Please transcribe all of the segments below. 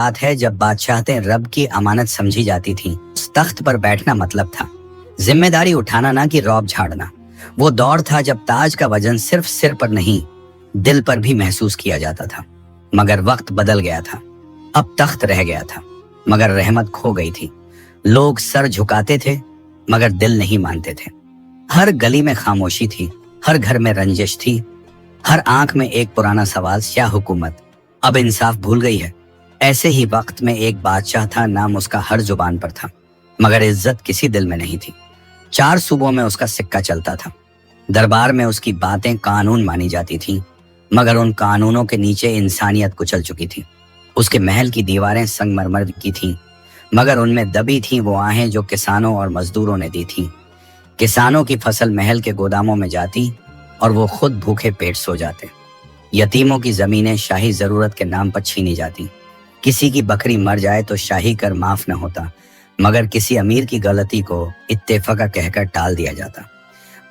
बात है जब बादशाहतें रब की अमानत समझी जाती थीं। उस तख्त पर बैठना मतलब था जिम्मेदारी उठाना, ना कि रौब झाड़ना। वो दौर था जब ताज का वजन सिर्फ सिर पर नहीं, दिल पर भी महसूस किया जाता था। मगर वक्त बदल गया था। अब तख्त रह गया था, मगर रहमत खो गई थी। लोग सर झुकाते थे, मगर दिल नहीं मानते थे। हर गली में खामोशी थी, हर घर में रंजिश थी, हर आंख में एक पुराना सवाल, क्या हुकूमत अब इंसाफ भूल गई है? ऐसे ही वक्त में एक बादशाह था, नाम उसका हर जुबान पर था, मगर इज्जत किसी दिल में नहीं थी। 4 सूबों में उसका सिक्का चलता था। दरबार में उसकी बातें कानून मानी जाती थीं, मगर उन कानूनों के नीचे इंसानियत कुचल चुकी थी। उसके महल की दीवारें संगमरमर की थीं, मगर उनमें दबी थीं वो आहें जो किसानों और मजदूरों ने दी थीं। किसानों की फसल महल के गोदामों में जाती और वो खुद भूखे पेट सो जाते। यतीमों की जमीनें शाही जरूरत के नाम पर छीनी जाती। किसी की बकरी मर जाए तो शाही कर माफ न होता, मगर किसी अमीर की गलती को इत्तेफाका कहकर टाल दिया जाता।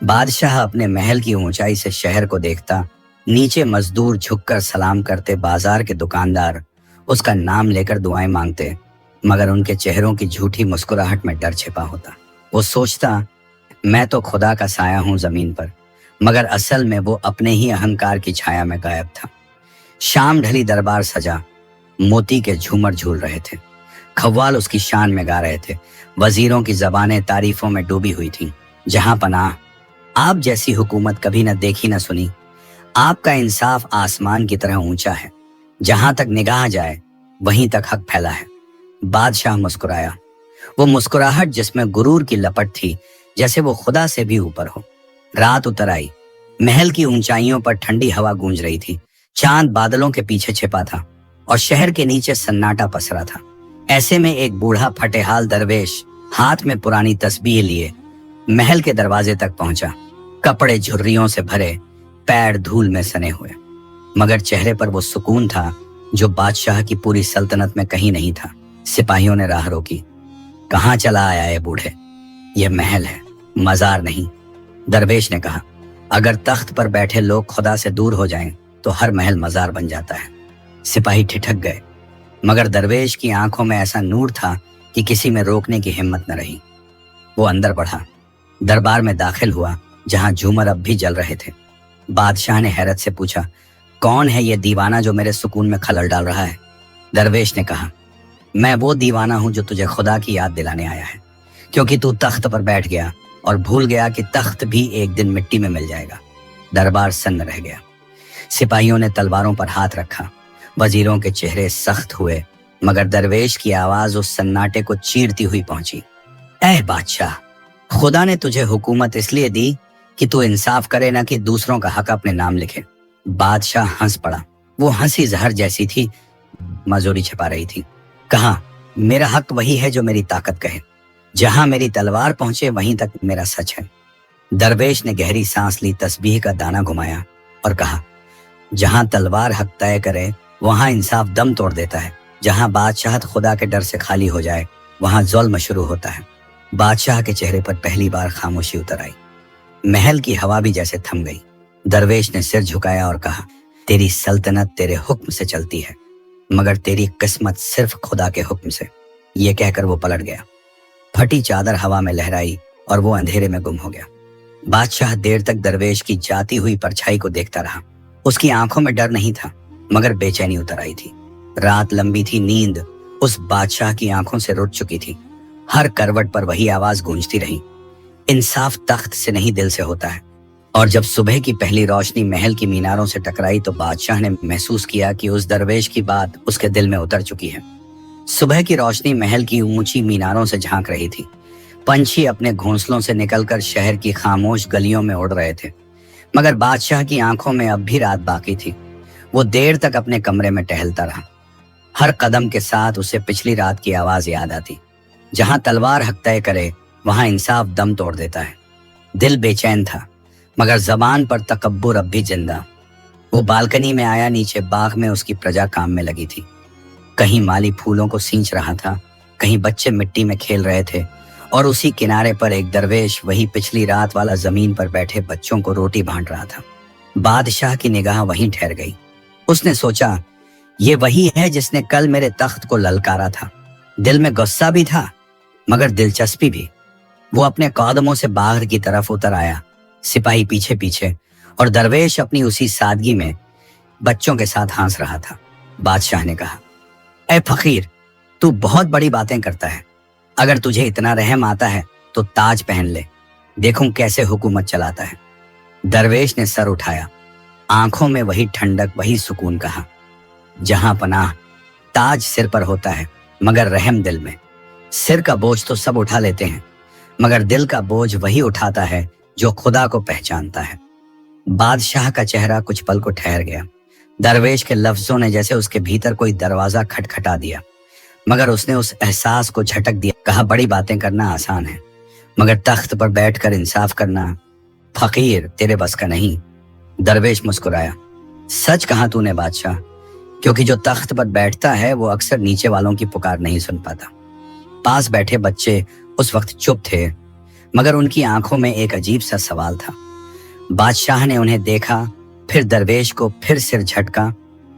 बादशाह अपने महल की ऊंचाई से शहर को देखता। नीचे मजदूर झुककर सलाम करते, बाजार के दुकानदार उसका नाम लेकर दुआएं मांगते, मगर उनके चेहरों की झूठी मुस्कुराहट में डर छिपा होता। वो सोचता, मैं तो खुदा का साया हूं जमीन पर, मगर असल में वो अपने ही अहंकार की छाया में गायब था। शाम ढली, दरबार सजा, मोती के झूमर झूल रहे थे, खव्वाल उसकी शान में गा रहे थे, वजीरों की जबानें तारीफों में डूबी हुई थीं। जहां पनाह, आप जैसी हुकूमत कभी न देखी न सुनी। आपका इंसाफ आसमान की तरह ऊंचा है, जहां तक निगाह जाए वहीं तक हक फैला है। बादशाह मुस्कुराया, वो मुस्कुराहट जिसमें गुरूर की लपट थी, जैसे वो खुदा से भी ऊपर हो। रात उतर आई, महल की ऊंचाइयों पर ठंडी हवा गूंज रही थी। चांद बादलों के पीछे छिपा था और शहर के नीचे सन्नाटा पसरा था। ऐसे में एक बूढ़ा फटेहाल दरवेश हाथ में पुरानी तस्बीह लिए महल के दरवाजे तक पहुंचा। कपड़े झुर्रियों से भरे, पैर धूल में सने हुए, मगर चेहरे पर वो सुकून था जो बादशाह की पूरी सल्तनत में कहीं नहीं था। सिपाहियों ने राह रोकी। कहाँ चला आया है बूढ़े? यह महल है, मजार नहीं। दरवेश ने कहा, अगर तख्त पर बैठे लोग खुदा से दूर हो जाएं, तो हर महल मजार बन जाता है। सिपाही ठिठक गए, मगर दरवेश की आंखों में ऐसा नूर था कि किसी में रोकने की हिम्मत न रही। वो अंदर बढ़ा, दरबार में दाखिल हुआ, जहां झूमर अब भी जल रहे थे। बादशाह ने हैरत से पूछा, कौन है ये दीवाना जो मेरे सुकून में खलल डाल रहा है? दरवेश ने कहा, मैं वो दीवाना हूं जो तुझे खुदा की याद दिलाने आया है, क्योंकि तू तख्त पर बैठ गया और भूल गया कि तख्त भी एक दिन मिट्टी में मिल जाएगा। दरबार सन्न रह गया। सिपाहियों ने तलवारों पर हाथ रखा, वजीरों के चेहरे सख्त हुए, मगर दरवेश की आवाज उस सन्नाटे को चीरती हुई पहुंची। ऐ बादशाह, खुदा ने तुझे हुकूमत इसलिए दी कि तू इंसाफ करे, ना कि दूसरों का हक अपने नाम लिखे। बादशाह हंस पड़ा। वो हंसी जहर जैसी थी, मजूरी छिपा रही थी। कहा, मेरा हक वही है जो मेरी ताकत कहे। जहां मेरी तलवार पहुंचे वहीं तक मेरा सच है। दरवेश ने गहरी सांस ली, तस्बीह का दाना घुमाया और कहा, जहां तलवार हक तय करे वहां इंसाफ दम तोड़ देता है। जहां बादशाहत खुदा के डर से खाली हो जाए वहां जुल्म शुरू होता है। बादशाह के चेहरे पर पहली बार खामोशी उतर आई। महल की हवा भी जैसे थम गई। दरवेश ने सिर झुकाया और कहा, तेरी सल्तनत तेरे हुक्म से चलती है, मगर तेरी किस्मत सिर्फ खुदा के हुक्म से। ये कहकर वो पलट गया। फटी चादर हवा में लहराई और वो अंधेरे में गुम हो गया। बादशाह देर तक दरवेश की जाती हुई परछाई को देखता रहा। उसकी आंखों में डर नहीं था, मगर बेचैनी उतर आई थी। रात लंबी थी, नींद उस बादशाह की आंखों से रुट चुकी थी। हर करवट पर वही आवाज गूंजती रही, इंसाफ तख्त से नहीं दिल से होता है। और जब सुबह की पहली रोशनी महल की मीनारों से टकराई तो बादशाह ने महसूस किया कि उस दरवेश की बात उसके दिल में उतर चुकी है। सुबह की रोशनी महल की ऊंची मीनारों से झांक रही थी। पंछी अपने घोंसलों से निकलकर शहर की खामोश गलियों में उड़ रहे थे, मगर बादशाह की आंखों में अब भी रात बाकी थी। वो देर तक अपने कमरे में टहलता रहा। हर कदम के साथ उसे पिछली रात की आवाज याद आती, जहां तलवार हक तय करे वहां इंसाफ दम तोड़ देता है। दिल बेचैन था, मगर जबान पर तकब्बुर अब भी जिंदा। वो बालकनी में आया। नीचे बाग में उसकी प्रजा काम में लगी थी। कहीं माली फूलों को सींच रहा था, कहीं बच्चे मिट्टी में खेल रहे थे, और उसी किनारे पर एक दरवेश वही पिछली रात वाला जमीन पर बैठे बच्चों को रोटी बांट रहा था। बादशाह की निगाह वहीं ठहर गई। उसने सोचा, ये वही है जिसने कल मेरे तख्त को ललकारा था। दिल में गुस्सा भी था मगर दिलचस्पी भी। वो अपने कदमों से बाहर की तरफ उतर आया, सिपाही पीछे पीछे, और दरवेश अपनी उसी सादगी में बच्चों के साथ हंस रहा था। बादशाह ने कहा, ए फकीर, तू बहुत बड़ी बातें करता है। अगर तुझे इतना रहम आता है तो ताज पहन ले, देखूं कैसे हुकूमत चलाता है। दरवेश ने सर उठाया, आंखों में वही ठंडक, वही सुकून। कहा, जहां पनाह, ताज सिर पर होता है मगर रहम दिल में। सिर का बोझ तो सब उठा लेते हैं मगर दिल का बोझ वही उठाता है जो खुदा को पहचानता है। बादशाह का चेहरा कुछ पल को ठहर गया। दरवेश के लफ्जों ने जैसे उसके भीतर कोई दरवाजा खटखटा दिया, मगर उसने उस एहसास को झटक दिया। कहा, बड़ी बातें करना आसान है मगर तख्त पर बैठकर इंसाफ करना फकीर तेरे बस का नहीं। दरवेश मुस्कुराया, सच कहा तूने बादशाह, क्योंकि जो तख्त पर बैठता है वो अक्सर नीचे वालों की पुकार नहीं सुन पाता। पास बैठे बच्चे उस वक्त चुप थे मगर उनकी आंखों में एक अजीब सा सवाल था। बादशाह ने उन्हें देखा, फिर दरवेश को, फिर सिर झटका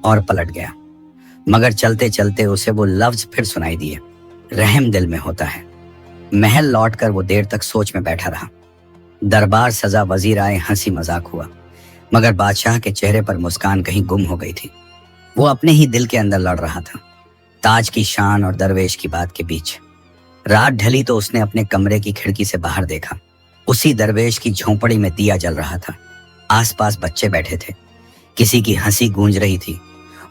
और पलट गया। मगर चलते चलते उसे वो लफ्ज फिर सुनाई दिए, रहम दिल में होता है। महल लौटकर वो देर तक सोच में बैठा रहा। दरबार सजा, वजीर आए, हंसी मजाक हुआ, मगर बादशाह के चेहरे पर मुस्कान कहीं गुम हो गई थी। वो अपने ही दिल के अंदर लड़ रहा था, ताज की शान और दरवेश की बात के बीच। रात ढली तो उसने अपने कमरे की खिड़की से बाहर देखा। उसी दरवेश की झोंपड़ी में दिया जल रहा था। आसपास बच्चे बैठे थे, किसी की हंसी गूंज रही थी,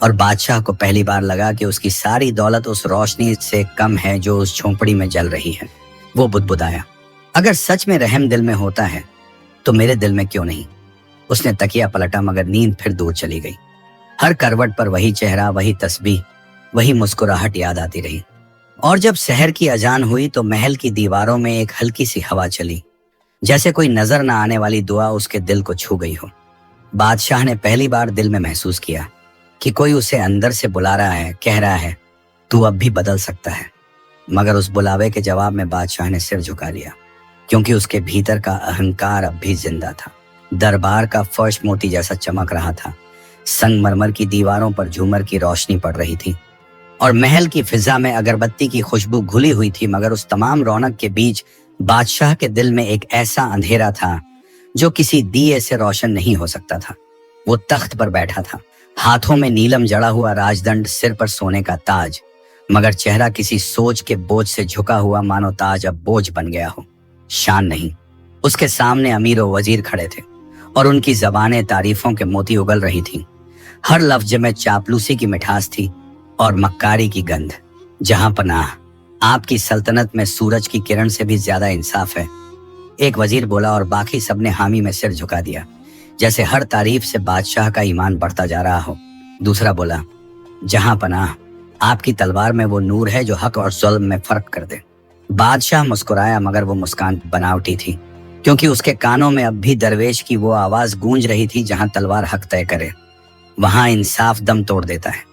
और बादशाह को पहली बार लगा कि उसकी सारी दौलत उस रोशनी से कम है जो उस झोंपड़ी में जल रही है। वो बुदबुदाया, अगर सच में रहम दिल में होता है तो मेरे दिल में क्यों नहीं। उसने तकिया पलटा मगर नींद फिर दूर चली गई। हर करवट पर वही चेहरा, वही तस्बीह, वही मुस्कुराहट याद आती रही। और जब शहर की अजान हुई तो महल की दीवारों में एक हल्की सी हवा चली, जैसे कोई नजर न आने वाली दुआ उसके दिल को छू गई हो। बादशाह ने पहली बार दिल में महसूस किया कि कोई उसे अंदर से बुला रहा है, कह रहा है, तू अब भी बदल सकता है। मगर उस बुलावे के जवाब में बादशाह ने सिर झुका लिया, क्योंकि उसके भीतर का अहंकार अब भी जिंदा था। दरबार का फर्श मोती जैसा चमक रहा था, संगमरमर की दीवारों पर झूमर की रोशनी पड़ रही थी, और महल की फिजा में अगरबत्ती की खुशबू घुली हुई थी। मगर उस तमाम रौनक के बीच बादशाह के दिल में एक ऐसा अंधेरा था जो किसी दिए से रोशन नहीं हो सकता था। वो तख्त पर बैठा था, हाथों में नीलम जड़ा हुआ राजदंड, सिर पर सोने का ताज, मगर चेहरा किसी सोच के बोझ से झुका हुआ, मानो ताज अब बोझ बन गया हो, शान नहीं। उसके सामने अमीर व वजीर खड़े थे और उनकी जबानें तारीफों के मोती उगल रही थीं। हर लफ्ज में चापलूसी की मिठास थी और मक्कारी की गंध। जहां पनाह, आपकी सल्तनत में सूरज की किरण से भी ज्यादा इंसाफ है। एक वजीर बोला और बाकी सबने हामी में सिर झुका दिया, जैसे हर तारीफ से बादशाह का ईमान बढ़ता जा रहा हो। दूसरा बोला, जहां पनाह, आपकी तलवार में वो नूर है जो हक और जुल्म में फर्क कर दे। बादशाह मुस्कुराया मगर वो मुस्कान बनावटी थी, क्योंकि उसके कानों में अब भी दरवेश की वो आवाज गूंज रही थी, जहां तलवार हक तय करे वहां इंसाफ दम तोड़ देता है।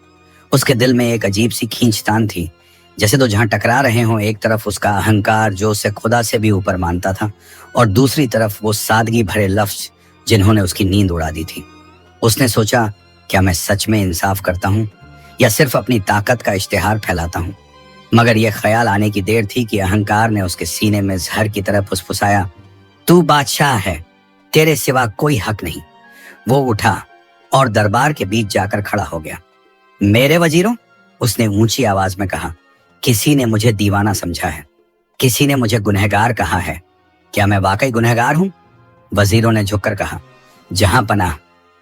उसके दिल में एक अजीब सी खींचतान थी, जैसे तो जहां टकरा रहे हों, एक तरफ उसका अहंकार जो उसे खुदा से भी ऊपर मानता था, और दूसरी तरफ वो सादगी भरे लफ्ज जिन्होंने उसकी नींद उड़ा दी थी। उसने सोचा, क्या मैं सच में इंसाफ करता हूं या सिर्फ अपनी ताकत का इश्तिहार फैलाता हूं। मगर यह ख्याल आने की देर थी कि अहंकार ने उसके सीने में जहर की तरह फुसफुसाया, तू बादशाह है, तेरे सिवा कोई हक नहीं। वो उठा और दरबार के बीच जाकर खड़ा हो गया। मेरे वजीरों, उसने ऊंची आवाज में कहा, किसी ने मुझे दीवाना समझा है, किसी ने मुझे गुनहगार कहा है। क्या मैं वाकई गुनहगार हूं? वजीरों ने झुककर कहा, जहां पनाह,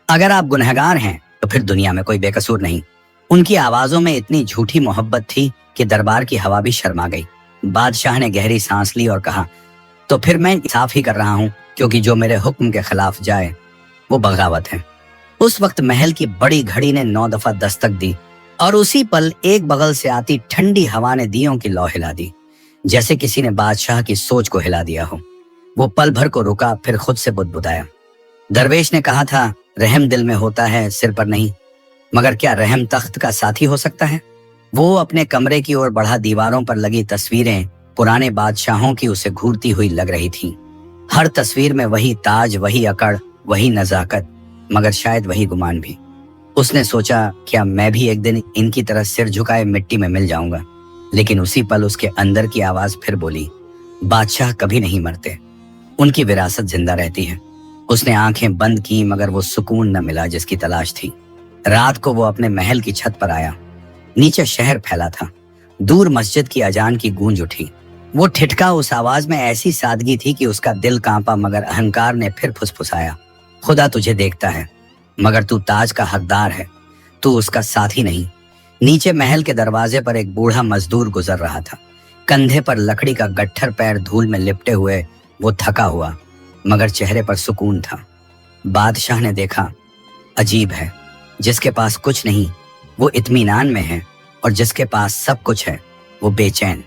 अगर आप गुनहगार हैं तो फिर दुनिया में कोई बेकसूर नहीं। उनकी आवाजों में इतनी झूठी मोहब्बत थी कि दरबार की हवा भी शर्मा गई। बादशाह ने गहरी सांस ली और कहा, तो फिर मैं इंसाफ ही कर रहा हूं, क्योंकि जो मेरे हुक्म के खिलाफ जाए वो बगावत है। उस वक्त महल की बड़ी घड़ी ने 9 दफा दस्तक दी और उसी पल एक बगल से आती ठंडी हवा ने दियों की लौ हिला दी, जैसे किसी ने बादशाह की सोच को हिला दिया हो। वो पल भर को रुका, फिर खुद से बुदबुदाया, दरवेश ने कहा था रहम दिल में होता है, सिर पर नहीं। मगर क्या रहम तख्त का साथी हो सकता है? वो अपने कमरे की ओर बढ़ा। दीवारों पर लगी तस्वीरें पुराने बादशाहों की उसे घूरती हुई लग रही थीं। हर तस्वीर में वही ताज, वही अकड़, वही नजाकत, मगर शायद वही गुमान भी। उसने सोचा क्या मैं भी एक दिन इनकी तरह सिर झुकाए मिट्टी में मिल जाऊंगा, लेकिन उसी पल उसके अंदर की आवाज फिर बोली, बादशाह कभी नहीं मरते, उनकी विरासत जिंदा रहती है। उसने आंखें बंद की मगर वो सुकून न मिला जिसकी तलाश थी। रात को वो अपने महल की छत पर आया। नीचे शहर फैला था। दूर मस्जिद की अजान की गूंज उठी। वो ठिठका उस आवाज में ऐसी सादगी थी कि उसका दिल कांपा, मगर अहंकार ने फिर फुसफुसाया, खुदा तुझे देखता है, मगर तू ताज का हकदार है, तू उसका साथी नहीं। नीचे महल के दरवाजे पर एक बूढ़ा मजदूर गुजर रहा था। कंधे पर लकड़ी का गट्ठर, पैर धूल में लिपटे हुए वो थका हुआ, मगर चेहरे पर सुकून था। बादशाह ने देखा, अजीब है, जिसके पास कुछ नहीं वो इत्मीनान में है, और जिसके पास सब कुछ है वो बेचैन।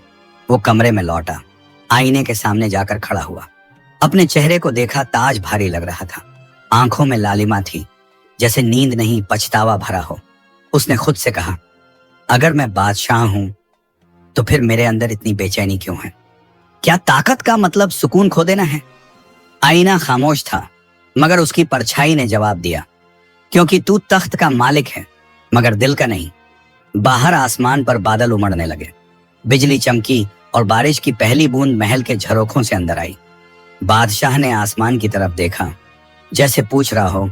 वो कमरे में लौटा, आईने के सामने जाकर खड़ा हुआ। अपने चेहरे को देखा, ताज भारी लग रहा था। आंखों में लालिमा थी, जैसे नींद नहीं पछतावा भरा हो। उसने खुद से कहा, अगर मैं बादशाह हूं तो फिर मेरे अंदर इतनी बेचैनी क्यों है? क्या ताकत का मतलब सुकून खो देना है? आईना खामोश था, मगर उसकी परछाई ने जवाब दिया, क्योंकि तू तख्त का मालिक है मगर दिल का नहीं। बाहर आसमान पर बादल उमड़ने लगे। बिजली चमकी और बारिश की पहली बूंद महल के झरोखों से अंदर आई। बादशाह ने आसमान की तरफ देखा, जैसे पूछ रहा हो,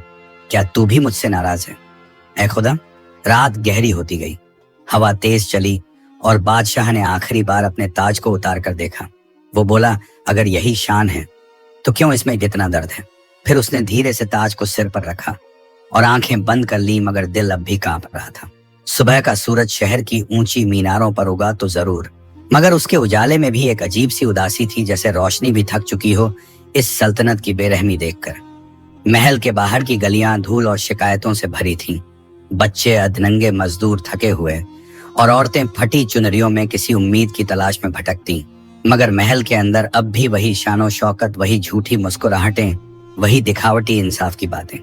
क्या तू भी मुझसे नाराज है? ऐ खुदा। रात गहरी होती गई। हवा तेज चली और बादशाह ने आखिरी बार अपने ताज को उतार कर देखा। वो बोला, अगर यही शान है तो क्यों इसमें इतना दर्द है? फिर उसने धीरे से ताज को सिर पर रखा और आंखें बंद कर ली, मगर दिल अब भी कांप रहा था। सुबह का सूरज शहर की ऊंची मीनारों पर उगा तो जरूर, मगर उसके उजाले में भी एक अजीब सी उदासी थी, जैसे रोशनी भी थक चुकी हो इस सल्तनत की बेरहमी देखकर। महल के बाहर की गलियां धूल और शिकायतों से भरी थीं। बच्चे, अधनंगे मजदूर थके हुए और औरतें फटी चुनरियों में किसी उम्मीद की तलाश में भटकती। मगर महल के अंदर अब भी वही शानो शौकत, वही झूठी मुस्कुराहटें, वही दिखावटी इंसाफ की बातें।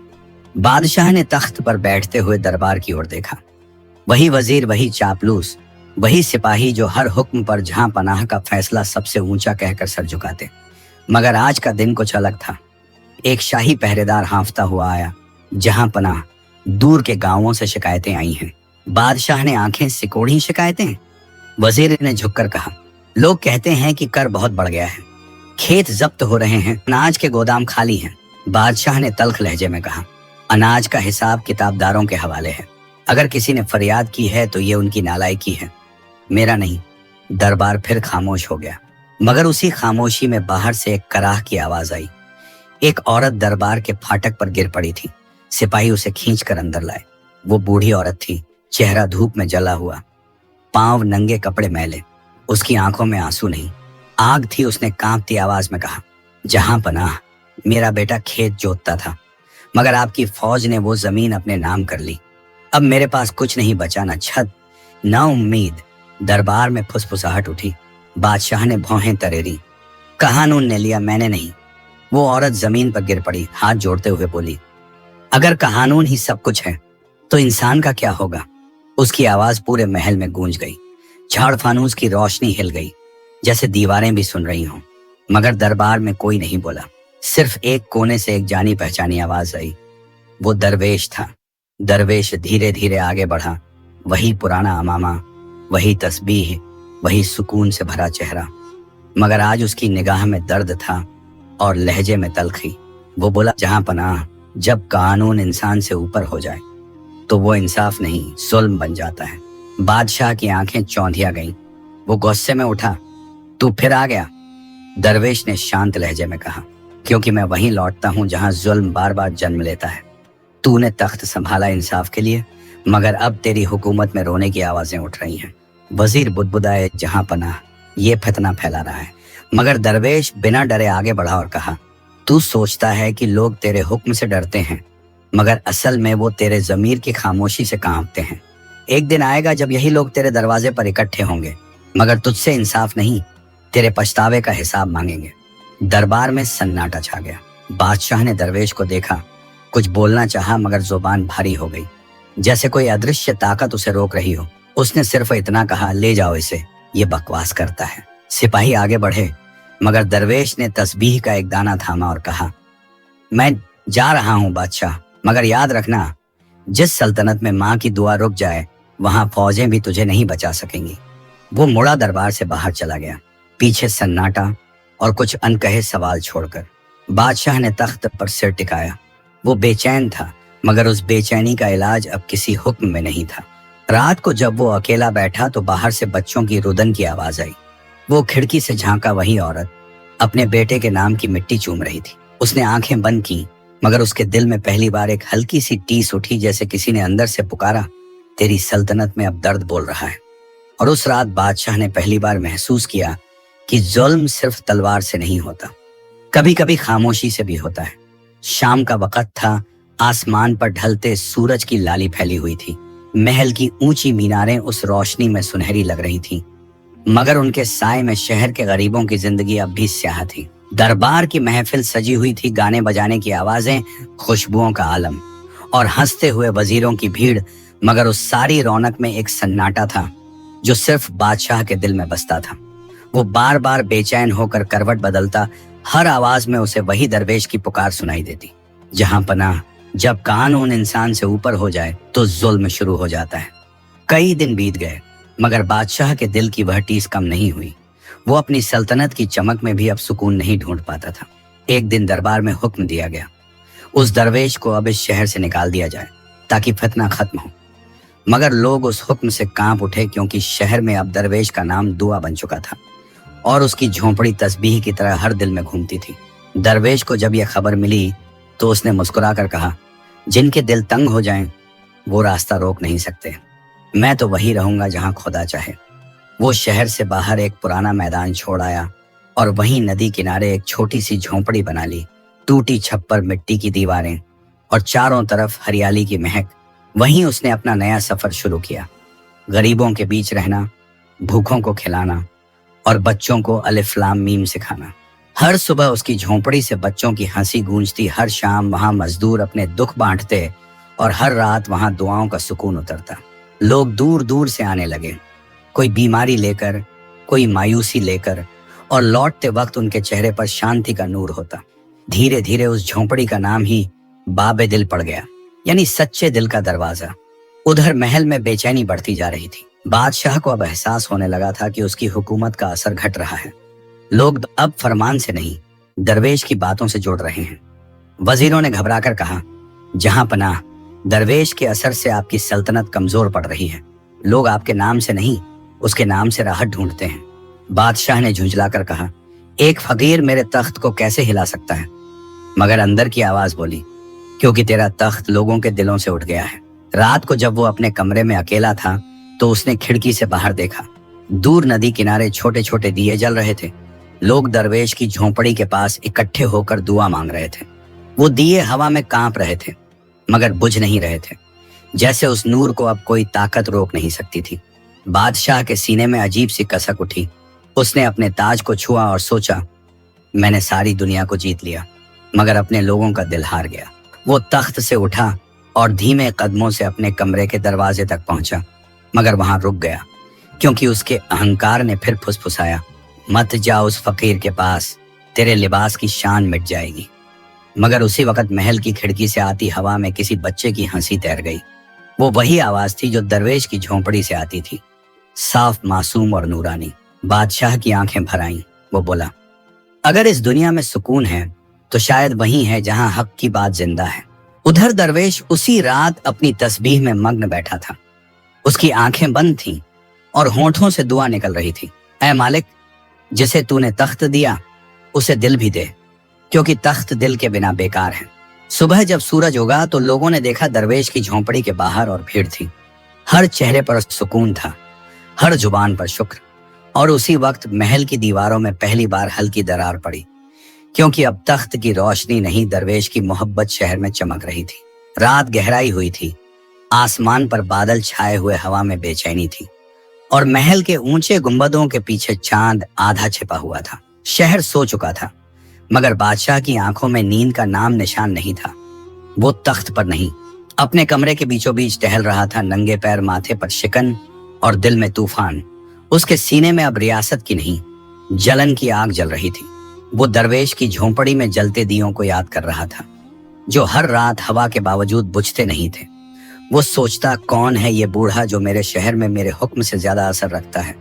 बादशाह ने तख्त पर बैठते हुए दरबार की ओर देखा। वही वजीर, वही चापलूस, वही सिपाही जो हर हुक्म पर जहां पनाह का फैसला सबसे ऊंचा कहकर सर झुकाते। मगर आज का दिन कुछ अलग था। एक शाही पहरेदार हांफता हुआ आया। जहां पनाह, दूर के गांवों से शिकायतें आई हैं। बादशाह ने आंखें सिकोड़ी, शिकायतें? वजीर ने झुककर कहा, लोग कहते हैं कि कर बहुत बढ़ गया है, खेत जब्त हो रहे हैं, अनाज के गोदाम खाली हैं। बादशाह ने तल्ख लहजे में कहा, अनाज का हिसाब किताबदारों के हवाले है। अगर किसी ने फरियाद की है तो ये उनकी नालायकी है, मेरा नहीं। दरबार फिर खामोश हो गया। मगर उसी खामोशी में बाहर से एक कराह की आवाज आई। एक औरत दरबार के फाटक पर गिर पड़ी थी। सिपाही उसे खींचकर अंदर लाए। वो बूढ़ी औरत थी, चेहरा धूप में जला हुआ, पांव नंगे, कपड़े मैले। उसकी आंखों में आंसू नहीं, आग थी। उसने कांपती आवाज में कहा, जहां पनाह, मेरा बेटा खेत जोतता था, मगर आपकी फौज ने वो जमीन अपने नाम कर ली। अब मेरे पास कुछ नहीं बचा, न छत न उम्मीद। दरबार में फुसफुसाहट उठी। बादशाह ने भौहें तरेरी। कानून ने लिया, मैंने नहीं। वो औरत जमीन पर गिर पड़ी, हाथ जोड़ते हुए बोली, अगर कानून ही सब कुछ है तो इंसान का क्या होगा? उसकी आवाज पूरे महल में गूंज गई। झाड़ फानूस की रोशनी हिल गई, जैसे दीवारें भी सुन रही हों। मगर दरबार में कोई नहीं बोला। सिर्फ एक कोने से एक जानी पहचानी आवाज आई। वो दरवेश था। दरवेश धीरे धीरे आगे बढ़ा। वही पुराना अमामा, वही तस्बीह, वही सुकून से भरा चेहरा, मगर आज उसकी निगाह में दर्द था और लहजे में तलखी। वो बोला, जहां पनाह, जब कानून इंसान से ऊपर हो जाए तो वो इंसाफ नहीं, जुल्म बन जाता है। बादशाह की आंखें चौंधिया गईं। वो गुस्से में उठा, तू फिर आ गया? दरवेश ने शांत लहजे में कहा, क्योंकि मैं वहीं लौटता हूं जहां जुल्म बार बार जन्म लेता है। तूने तख्त संभाला इंसाफ के लिए, मगर अब तेरी हुकूमत में रोने की आवाजें उठ रही हैं। वजीर बुदबुदाए, जहां पनाह, ये फितना फैला रहा है। मगर दरवेश बिना डरे आगे बढ़ा और कहा, तू सोचता है कि लोग तेरे हुक्म से डरते हैं, मगर असल में वो तेरे जमीर की खामोशी से कांपते हैं। एक दिन आएगा जब यही लोग तेरे दरवाजे पर इकट्ठे होंगे, मगर तुझसे इंसाफ नहीं, तेरे पछतावे का हिसाब मांगेंगे। दरबार में सन्नाटा छा गया। बादशाह ने दरवेश को देखा। कुछ बोलना चाहा, मगर जुबान भारी हो गई, जैसे कोई अदृश्य ताकत उसे रोक रही हो। उसने सिर्फ इतना कहा, ले जाओ इसे, ये बकवास करता है। सिपाही आगे बढ़े, मगर दरवेश ने तस्बीह का एक दाना थामा और कहा, मैं जा रहा हूं बादशाह, मगर याद रखना, जिस सल्तनत में माँ की दुआ रुक जाए वहां फौजें भी तुझे नहीं बचा सकेंगी। वो मुड़ा दरबार से बाहर चला गया, पीछे सन्नाटा और कुछ अनकहे सवाल छोड़कर। बादशाह ने तख्त पर सिर टिकाया। वो बेचैन था, मगर उस बेचैनी का इलाज अब किसी हुक्म में नहीं था। रात को जब वो अकेला बैठा तो बाहर से बच्चों की रुदन की आवाज आई। वो खिड़की से झांका, वही औरत अपने बेटे के नाम की मिट्टी चूम रही थी। उसने आंखें बंद की, मगर उसके दिल में पहली बार एक हल्की सी टीस उठी, जैसे किसी ने अंदर से पुकारा, तेरी सल्तनत में अब दर्द बोल रहा है। और उस रात बादशाह ने पहली बार महसूस किया कि जुल्म सिर्फ तलवार से नहीं होता, कभी कभी खामोशी से भी होता है। शाम का वक्त था, आसमान पर ढलते सूरज की लाली फैली हुई थी। महल की ऊंची मीनारें उस रोशनी में सुनहरी लग रही थीं, मगर उनके साए में शहर के गरीबों की जिंदगी अब भी स्याह थी। दरबार की महफिल सजी हुई थी, गाने बजाने की आवाजें, खुशबुओं का आलम और हंसते हुए वजीरों की भीड़, मगर उस सारी रौनक में एक सन्नाटा था जो सिर्फ बादशाह के दिल में बसता था। वो बार बार बेचैन होकर करवट बदलता, हर आवाज में उसे वही दरवेश की पुकार सुनाई देती, जहां पनाह, जब कानून इंसान से ऊपर हो जाए तो जुल्म शुरू हो जाता है। कई दिन बीत गए, मगर बादशाह के दिल की वह टीस कम नहीं हुई। वो अपनी सल्तनत की चमक में भी अब सुकून नहीं ढूंढ पाता था। एक दिन दरबार में हुक्म दिया गया, उस दरवेश को अब इस शहर से निकाल दिया जाए ताकि फितना खत्म हो। मगर लोग उस हुक्म से कांप उठे, क्योंकि शहर में अब दरवेश का नाम दुआ बन चुका था और उसकी झोंपड़ी तस्बीह की तरह हर दिल में घूमती थी। दरवेश को जब यह खबर मिली तो उसने मुस्कुराकर कहा, जिनके दिल तंग हो जाएं, वो रास्ता रोक नहीं सकते। मैं तो वही रहूंगा जहां खुदा चाहे। वो शहर से बाहर एक पुराना मैदान छोड़ आया और वहीं नदी किनारे एक छोटी सी झोंपड़ी बना ली। टूटी छप्पर, मिट्टी की दीवारें और चारों तरफ हरियाली की महक। वहीं उसने अपना नया सफर शुरू किया, गरीबों के बीच रहना, भूखों को खिलाना और बच्चों को अलिफ लाम मीम सिखाना। हर सुबह उसकी झोंपड़ी से बच्चों की हंसी गूंजती, हर शाम वहां मजदूर अपने दुख बांटते और हर रात वहां दुआओं का सुकून उतरता। लोग दूर दूर से आने लगे, कोई बीमारी लेकर, कोई मायूसी लेकर, और लौटते वक्त उनके चेहरे पर शांति का नूर होता। धीरे धीरे उस झोंपड़ी का नाम ही बाबे दिल पड़ गया, यानी सच्चे दिल का दरवाजा। उधर महल में बेचैनी बढ़ती जा रही थी। बादशाह को अब एहसास होने लगा था कि उसकी हुकूमत का असर घट रहा है। लोग अब फरमान से नहीं, दरवेश की बातों से जुड़ रहे हैं। वजीरों ने घबराकर कहा, जहां पनाह, दरवेश के असर से आपकी सल्तनत कमजोर पड़ रही है। लोग आपके नाम से नहीं, उसके नाम से राहत ढूंढते हैं। बादशाह ने झुंझलाकर कहा, एक फकीर मेरे तख्त को कैसे हिला सकता है? मगर अंदर की आवाज बोली, क्योंकि तेरा तख्त लोगों के दिलों से उठ गया है। रात को जब वो अपने कमरे में अकेला था तो उसने खिड़की से बाहर देखा। दूर नदी किनारे छोटे छोटे दिए जल रहे थे। लोग दरवेश की झोंपड़ी के पास इकट्ठे होकर दुआ मांग रहे थे। वो दिए हवा में कांप रहे थे, मगर बुझ नहीं रहे थे, जैसे उस नूर को अब कोई ताकत रोक नहीं सकती थी। बादशाह के सीने में अजीब सी कसक उठी। उसने अपने ताज को छुआ और सोचा, मैंने सारी दुनिया को जीत लिया, मगर अपने लोगों का दिल हार गया। वो तख्त से उठा और धीमे कदमों से अपने कमरे के दरवाजे तक पहुंचा, मगर वहां रुक गया, क्योंकि उसके अहंकार ने फिर फुसफुसाया, मत जा उस फकीर के पास, तेरे लिबास की शान मिट जाएगी। मगर उसी वक्त महल की खिड़की से आती हवा में किसी बच्चे की हंसी तैर गई। वो वही आवाज थी जो दरवेश की झोंपड़ी से आती थी, साफ, मासूम और नूरानी। बादशाह की आंखें भर आईं। वो बोला, अगर इस दुनिया में सुकून है तो शायद वही है जहां हक की बात जिंदा है। उधर दरवेश उसी रात अपनी तस्बीह में मग्न बैठा था। उसकी आंखें बंद थीं और होंठों से दुआ निकल रही थी, ऐ मालिक, जिसे तूने तख्त दिया उसे दिल भी दे, क्योंकि तख्त दिल के बिना बेकार है। सुबह जब सूरज उगा तो लोगों ने देखा दरवेश की झोंपड़ी के बाहर और भीड़ थी। हर चेहरे पर सुकून था, हर जुबान पर शुक्र। और उसी वक्त महल की दीवारों में पहली बार हल्की दरार पड़ी, क्योंकि अब तख्त की रोशनी नहीं, दरवेश की मोहब्बत शहर में चमक रही थी। रात गहराई हुई थी, आसमान पर बादल छाए हुए, हवा में बेचैनी थी और महल के ऊंचे गुंबदों के पीछे चांद आधा छिपा हुआ था। शहर सो चुका था, मगर बादशाह की आंखों में नींद का नाम निशान नहीं था। वो तख्त पर नहीं, अपने कमरे के बीचों बीच टहल रहा था, नंगे पैर, माथे पर शिकन और दिल में तूफान। उसके सीने में अब रियासत की नहीं, जलन की आग जल रही थी। वो दरवेश की झोंपड़ी में जलते दियों को याद कर रहा था, जो हर रात हवा के बावजूद बुझते नहीं थे। वो सोचता कौन है ये बूढ़ा जो मेरे शहर में मेरे हुक्म से ज्यादा असर रखता है,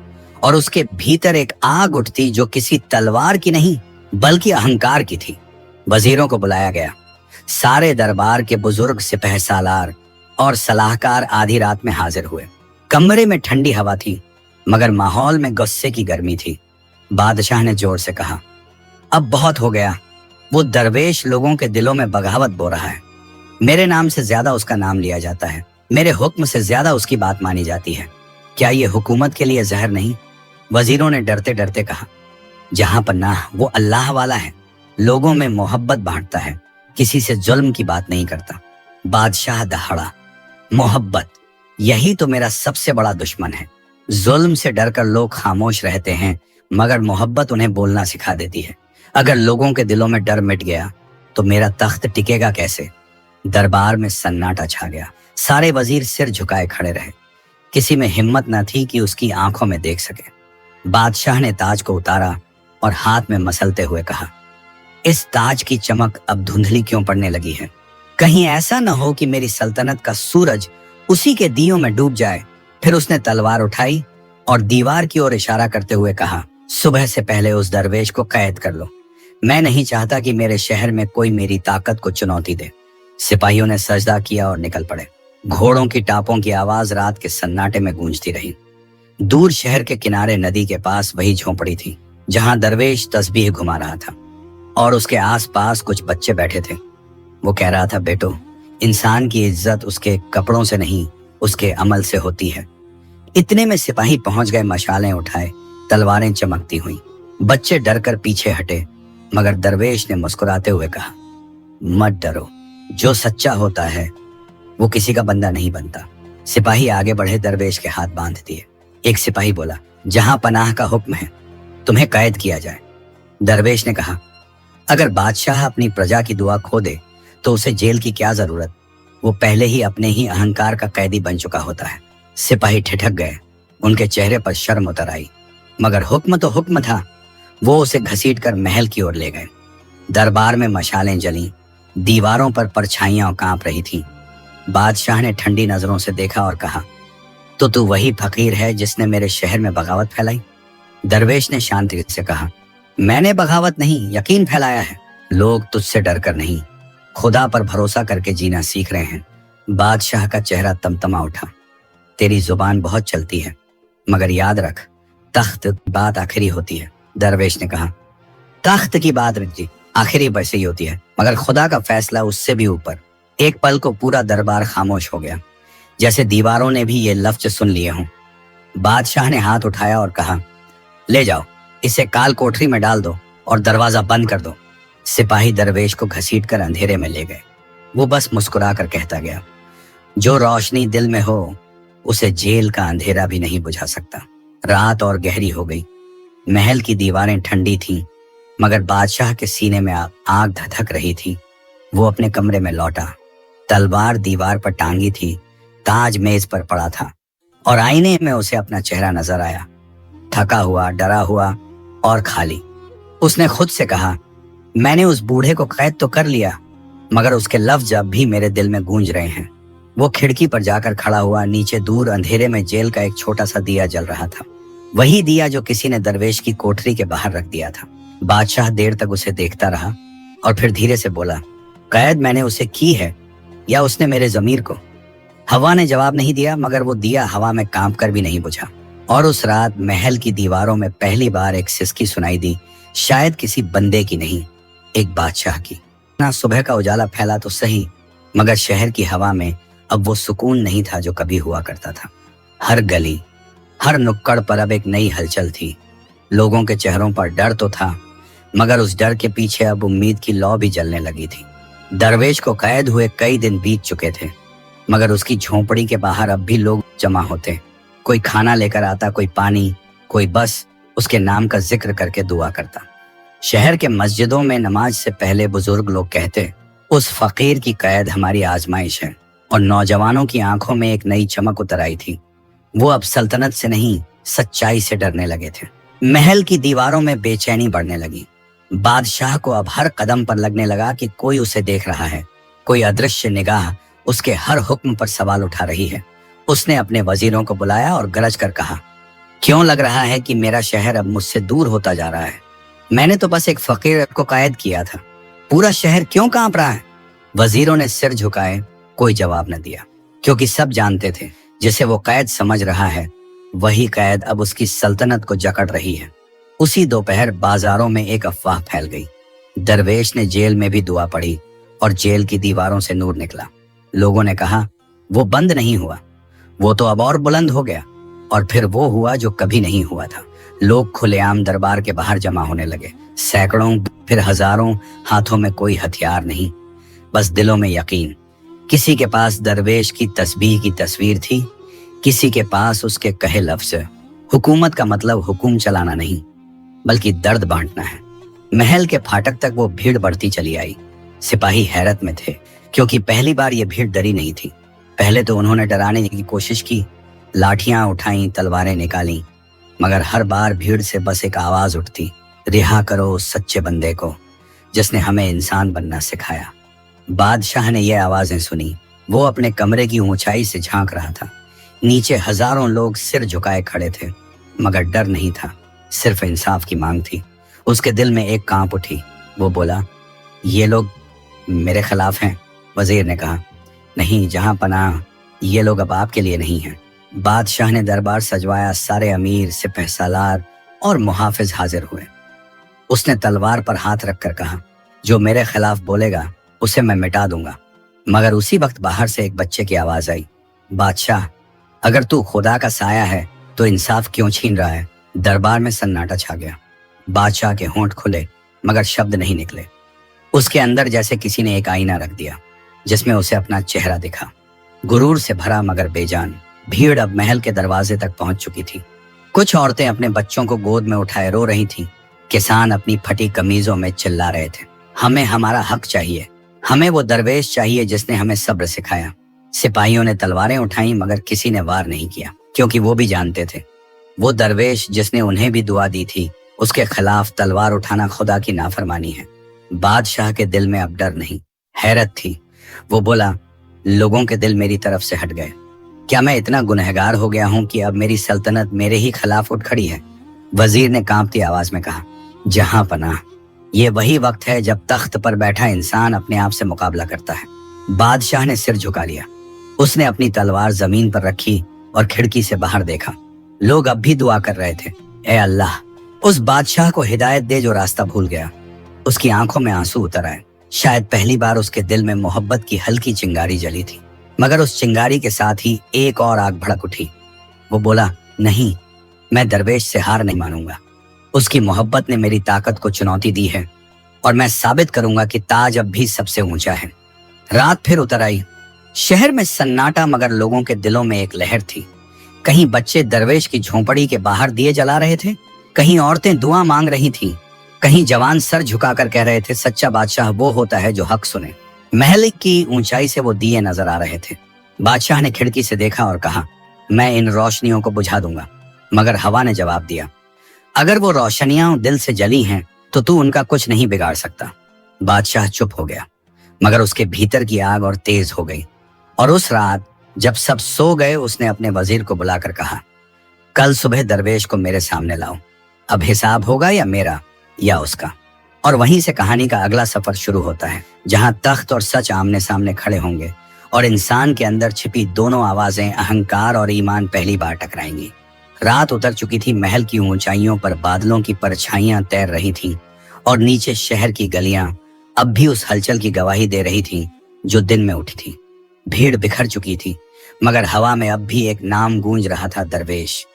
और उसके भीतर एक आग उठती जो किसी तलवार की नहीं बल्कि अहंकार की थी। वजीरों को बुलाया गया। सारे दरबार के बुजुर्ग सिपह सालार और सलाहकार आधी रात में हाजिर हुए। कमरे में ठंडी हवा थी मगर माहौल में गुस्से की गर्मी थी। बादशाह ने जोर से कहा, अब बहुत हो गया। वो दरवेश लोगों के दिलों में बगावत बो रहा है। मेरे नाम से ज्यादा उसका नाम लिया जाता है, मेरे हुक्म से ज्यादा उसकी बात मानी जाती है। क्या ये हुकूमत के लिए जहर नहीं? वजीरों ने डरते डरते कहा, जहां पन्नाह वो अल्लाह वाला है, लोगों में मोहब्बत बांटता है, किसी से जुल्म की बात नहीं करता। बादशाह दहाड़ा, मोहब्बत, यही तो मेरा सबसे बड़ा दुश्मन है। जुल्म से डरकर लोग खामोश रहते हैं मगर मोहब्बत उन्हें बोलना सिखा देती है। अगर लोगों के दिलों में डर मिट गया तो मेरा तख्त टिकेगा कैसे? दरबार में सन्नाटा छा गया। सारे वजीर सिर झुकाए खड़े रहे। किसी में हिम्मत न थी कि उसकी आंखों में देख सके। बादशाह ने ताज को उतारा और हाथ में मसलते हुए कहा, इस ताज की चमक अब धुंधली क्यों पड़ने लगी है? कहीं ऐसा न हो कि मेरी सल्तनत का सूरज उसी के दियों में डूब जाए। फिर उसने तलवार उठाई और दीवार की ओर इशारा करते हुए कहा, सुबह से पहले उस दरवेश को कैद कर लो। मैं नहीं चाहता कि मेरे शहर में कोई मेरी ताकत को चुनौती दे। सिपाहियों ने सजदा किया और निकल पड़े। घोड़ों की टापों की आवाज रात के सन्नाटे में गूंजती रही। दूर शहर के किनारे नदी के पास वही झोंपड़ी थी जहां दरवेश तस्बीह घुमा रहा था और उसके आसपास कुछ बच्चे बैठे थे। वो कह रहा था, बेटो, इंसान की इज्जत उसके कपड़ों से नहीं उसके अमल से होती है। इतने में सिपाही पहुंच गए, मशालें उठाए, तलवारें चमकती हुई। बच्चे डरकर पीछे हटे मगर दरवेश ने मुस्कुराते हुए कहा, मत डरो, जो सच्चा होता है वो किसी का बंदा नहीं बनता। सिपाही आगे बढ़े, दरवेश के हाथ बांध दिए। एक सिपाही बोला, जहां पनाह का हुक्म है तुम्हें कैद किया जाए। दरवेश ने कहा, अगर बादशाह अपनी प्रजा की दुआ खो दे तो उसे जेल की क्या जरूरत? वो पहले ही अपने ही अहंकार का कैदी बन चुका होता है। सिपाही ठिठक गए। उनके चेहरे पर शर्म उतर आई मगर हुक्म तो हुक्म था। वो उसे घसीटकर महल की ओर ले गए। दरबार में मशालें जलीं, दीवारों पर परछाइयां कांप रही थीं। बादशाह ने ठंडी नजरों से देखा और कहा, तो तू वही फकीर है जिसने मेरे शहर में बगावत फैलाई? दरवेश ने शांति से कहा, मैंने बगावत नहीं, यकीन फैलाया है। लोग तुझसे डर कर नहीं, खुदा पर भरोसा करके जीना सीख रहे हैं। बादशाह का चेहरा तमतमा उठा। तेरी जुबान बहुत चलती है मगर याद रख, तख्त की बात आखिरी होती है। दरवेश ने कहा, तख्त की बात जी आखिरी वैसे ही होती है मगर खुदा का फैसला उससे भी ऊपर। एक पल को पूरा दरबार खामोश हो गया, जैसे दीवारों ने भी ये लफ्ज सुन लिए हों। बादशाह ने हाथ उठाया और कहा, ले जाओ, इसे काल कोठरी में डाल दो और दरवाजा बंद कर दो। सिपाही दरवेश को घसीटकर अंधेरे में ले गए। वो बस मुस्कुरा कर कहता गया, जो रोशनी दिल में हो उसे जेल का अंधेरा भी नहीं बुझा सकता। रात और गहरी हो गई। महल की दीवारें ठंडी थीं मगर बादशाह के सीने में आग धधक रही थी। वो अपने कमरे में लौटा। तलवार दीवार पर टांगी थी, ताज मेज पर पड़ा था और आईने में उसे अपना चेहरा नजर आया, थका हुआ, डरा हुआ और खाली। उसने खुद से कहा, मैंने उस बूढ़े को कैद तो कर लिया मगर उसके लफ्ज अब भी मेरे दिल में गूंज रहे हैं। वो खिड़की पर जाकर खड़ा हुआ। नीचे दूर अंधेरे में जेल का एक छोटा सा दिया जल रहा था, वही दिया जो किसी ने दरवेश की कोठरी के बाहर रख दिया था। बादशाह देर तक उसे देखता रहा और फिर धीरे से बोला, कैद मैंने उसे की है या उसने मेरे जमीर को? हवा ने जवाब नहीं दिया मगर वो दिया हवा में कांप कर भी नहीं बुझा। और उस रात महल की दीवारों में पहली बार एक सिसकी सुनाई दी, शायद किसी बंदे की नहीं, एक बादशाह की। ना सुबह का उजाला फैला तो सही मगर शहर की हवा में अब वो सुकून नहीं था जो कभी हुआ करता था। हर गली, हर नुक्कड़ पर अब एक नई हलचल थी। लोगों के चेहरों पर डर तो था मगर उस डर के पीछे अब उम्मीद की लौ भी जलने लगी थी। दरवेश को कैद हुए कई दिन बीत चुके थे मगर उसकी झोंपड़ी के बाहर अब भी लोग जमा होते। कोई खाना लेकर आता, कोई पानी, कोई बस उसके नाम का जिक्र करके दुआ करता। शहर के मस्जिदों में नमाज से पहले बुजुर्ग लोग कहते, उस फकीर की कैद हमारी आजमाइश है। और नौजवानों की आंखों में एक नई चमक उतर आई थी। वो अब सल्तनत से नहीं, सच्चाई से डरने लगे थे। महल की दीवारों में बेचैनी बढ़ने लगी। बादशाह को अब हर कदम पर लगने लगा कि कोई उसे देख रहा है, कोई अदृश्य निगाह उसके हर हुक्म पर सवाल उठा रही है। उसने अपने वजीरों को बुलाया और गरज कर कहा, क्यों लग रहा है कि मेरा शहर अब मुझसे दूर होता जा रहा है? मैंने तो बस एक फकीर को कैद किया था, पूरा शहर क्यों कांप रहा है? वजीरों ने सिर झुकाए, कोई जवाब न दिया, क्योंकि सब जानते थे जिसे वो कैद समझ रहा है वही कैद अब उसकी सल्तनत को जकड़ रही है। उसी दोपहर बाजारों में एक अफवाह फैल गई। दरवेश ने जेल में भी दुआ पढ़ी और जेल की दीवारों से नूर निकला। लोगों ने कहा, वो बंद नहीं हुआ, वो तो अब और बुलंद हो गया। और फिर वो हुआ जो कभी नहीं हुआ था। लोग खुलेआम दरबार के बाहर जमा होने लगे, सैकड़ों फिर हजारों, हाथों में कोई हथियार नहीं, बस दिलों में यकीन। किसी के पास दरवेश की तस्बीह की तस्वीर थी, किसी के पास उसके कहे लफ्ज। हुकूमत का मतलब हुकुम चलाना नहीं बल्कि दर्द बांटना है। महल के फाटक तक वो भीड़ बढ़ती चली आई। सिपाही हैरत में थे, क्योंकि पहली बार ये भीड़ डरी नहीं थी। पहले तो उन्होंने डराने की कोशिश की, लाठियां उठाई, तलवारें निकाली, मगर हर बार भीड़ से बस एक आवाज उठती, रिहा करो उस सच्चे बंदे को जिसने हमें इंसान बनना सिखाया। बादशाह ने ये आवाजें सुनी। वो अपने कमरे की ऊंचाई से झांक रहा था। नीचे हजारों लोग सिर झुकाए खड़े थे, मगर डर नहीं था, सिर्फ इंसाफ की मांग थी। उसके दिल में एक कांप उठी। वो बोला, ये लोग मेरे खिलाफ हैं? वजीर ने कहा, नहीं जहां पनाह, ये लोग अब आपके लिए नहीं हैं। बादशाह ने दरबार सजवाया। सारे अमीर, सिपहसालार और मुहाफिज हाजिर हुए। उसने तलवार पर हाथ रखकर कहा, जो मेरे खिलाफ बोलेगा उसे मैं मिटा दूंगा। मगर उसी वक्त बाहर से एक बच्चे की आवाज आई, बादशाह, अगर तू खुदा का साया है तो इंसाफ क्यों छीन रहा है? दरबार में सन्नाटा छा गया। बादशाह के होंठ खुले, मगर शब्द नहीं निकले। उसके अंदर जैसे किसी ने एक आईना रख दिया, जिसमें उसे अपना चेहरा दिखा, गुरूर से भरा मगर बेजान। भीड़ अब महल के दरवाजे तक पहुंच चुकी थी। कुछ औरतें अपने बच्चों को गोद में उठाए रो रही थीं। किसान अपनी फटी कमीजों में चिल्ला रहे थे, हमें हमारा हक चाहिए, हमें वो दरवेश चाहिए जिसने हमें सब्र सिखाया। सिपाहियों ने तलवारें उठाई, मगर किसी ने वार नहीं किया, क्योंकि वो भी जानते थे वो दरवेश जिसने उन्हें भी दुआ दी थी, उसके खिलाफ तलवार उठाना खुदा की नाफरमानी है। बादशाह के दिल में अब डर नहीं, हैरत थी। वो बोला, लोगों के दिल मेरी तरफ से हट गए। क्या मैं इतना गुनहगार हो गया हूं कि अब मेरी सल्तनत मेरे ही खिलाफ उठ खड़ी है? वजीर ने कांपती आवाज में कहा, जहां पनाह, ये वही वक्त है जब तख्त पर बैठा इंसान अपने आप से मुकाबला करता है। बादशाह ने सिर झुका लिया। उसने अपनी तलवार जमीन पर रखी और खिड़की से बाहर देखा। लोग अब भी दुआ कर रहे थे, ए अल्लाह, उस बादशाह को हिदायत दे जो रास्ता भूल गया। उसकी आंखों में आंसू उतर आए। शायद पहली बार उसके दिल में मोहब्बत की हल्की चिंगारी जली थी, मगर उस चिंगारी के साथ ही एक और आग भड़क उठी। वो बोला, नहीं, मैं दरवेश से हार नहीं मानूंगा। उसकी मोहब्बत ने मेरी ताकत को चुनौती दी है और मैं साबित करूंगा कि ताज अब भी सबसे ऊंचा है। रात फिर उतर आई। शहर में सन्नाटा, मगर लोगों के दिलों में एक लहर थी। कहीं बच्चे दरवेश की झोंपड़ी के बाहर दिए जला रहे थे, कहीं औरतें दुआ मांग रही थीं, कहीं जवान सर झुकाकर कह रहे थे, सच्चा बादशाह वो होता है जो हक सुने। महल की ऊंचाई से वो दिए नजर आ रहे थे। बादशाह ने खिड़की से देखा और कहा, मैं इन रोशनियों को बुझा दूंगा। मगर हवा ने जवाब दिया, अगर वो रोशनियां दिल से जली हैं तो तू उनका कुछ नहीं बिगाड़ सकता। बादशाह चुप हो गया, मगर उसके भीतर की आग और तेज हो गई। और उस रात जब सब सो गए, उसने अपने वजीर को बुलाकर कहा, कल सुबह दरवेश को मेरे सामने लाओ। अब हिसाब होगा या मेरा या उसका। और वहीं से कहानी का अगला सफर शुरू होता है, जहां तख्त और सच आमने सामने खड़े होंगे और इंसान के अंदर छिपी दोनों आवाजें, अहंकार और ईमान, पहली बार टकराएंगी। रात उतर चुकी थी। महल की ऊंचाइयों पर बादलों की परछाइयां तैर रही थीं और नीचे शहर की गलियां अब भी उस हलचल की गवाही दे रही थीं जो दिन में उठी थी। भीड़ बिखर चुकी थी, मगर हवा में अब भी एक नाम गूंज रहा था, दरवेश,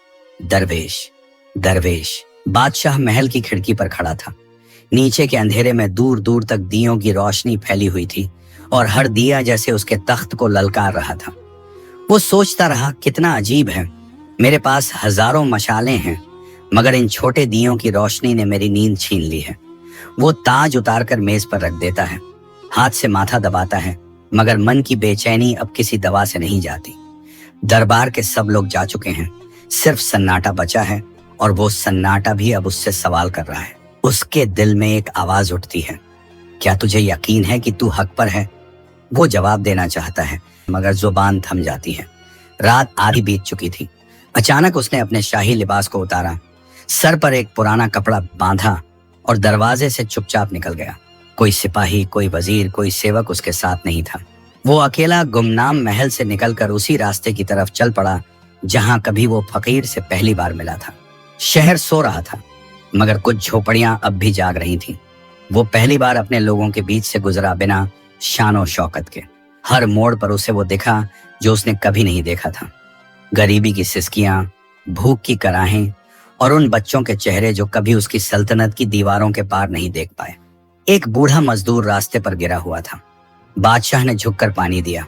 दरवेश, दरवेश। बादशाह महल की खिड़की पर खड़ा था। नीचे के अंधेरे में दूर दूर तक दियों की रोशनी फैली हुई थी और हर दिया जैसे उसके तख्त को ललकार रहा था। वो सोचता रहा, कितना अजीब है, मेरे पास हजारों मशालें हैं, मगर इन छोटे दियों की रोशनी ने मेरी नींद छीन ली है। वो ताज उतारकर मेज पर रख देता है, हाथ से माथा दबाता है, मगर मन की बेचैनी अब किसी दवा से नहीं जाती। दरबार के सब लोग जा चुके हैं, सिर्फ सन्नाटा बचा है और वो सन्नाटा भी अब उससे सवाल कर रहा है। उसके दिल में एक आवाज उठती है, क्या तुझे यकीन है कि तू हक पर है? वो जवाब देना चाहता है, मगर जुबान थम जाती है। रात आधी बीत चुकी थी। अचानक उसने अपने शाही लिबास को उतारा, सर पर एक पुराना कपड़ा बांधा और दरवाजे से चुपचाप निकल गया। कोई सिपाही, कोई वजीर, कोई सेवक उसके साथ नहीं था। वो अकेला गुमनाम महल से निकलकर उसी रास्ते की तरफ चल पड़ा जहां कभी वो फकीर से पहली बार मिला था। शहर सो रहा था, मगर कुछ झोपड़ियां अब भी जाग रही थीं। वो पहली बार अपने लोगों के बीच से गुजरा बिना शान और शौकत के। हर मोड़ पर उसे वो दिखा जो उसने कभी नहीं देखा था। गरीबी की सिसकियां, भूख की कराहें और उन बच्चों के चेहरे जो कभी उसकी सल्तनत की दीवारों के पार नहीं देख पाए। एक बूढ़ा मजदूर रास्ते पर गिरा हुआ था। बादशाह ने झुककर पानी दिया,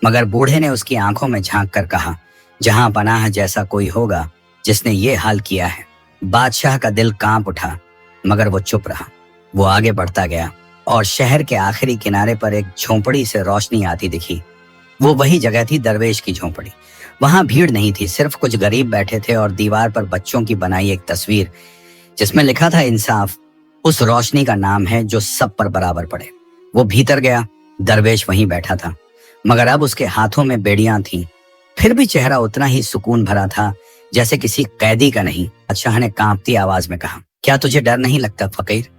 मगर बूढ़े ने उसकी आंखों में झांक कर कहा, जहां पनाह जैसा कोई होगा जिसने ये हाल किया है। बादशाह का दिल कांप उठा, मगर वो चुप रहा। वो आगे बढ़ता गया और शहर के आखिरी किनारे पर एक झोंपड़ी से रोशनी आती दिखी। वो वही जगह थी, दरवेश की झोंपड़ी। वहां भीड़ नहीं थी, सिर्फ कुछ गरीब बैठे थे और दीवार पर बच्चों की बनाई एक तस्वीर जिसमें लिखा था, इंसाफ उस रोशनी का नाम है जो सब पर बराबर पड़े। वो भीतर गया। दरवेश वहीं बैठा था, मगर अब उसके हाथों में बेड़ियां थीं। फिर भी चेहरा उतना ही सुकून भरा था जैसे किसी कैदी का नहीं। बादशाह ने कांपती आवाज में कहा, क्या तुझे डर नहीं लगता फकीर?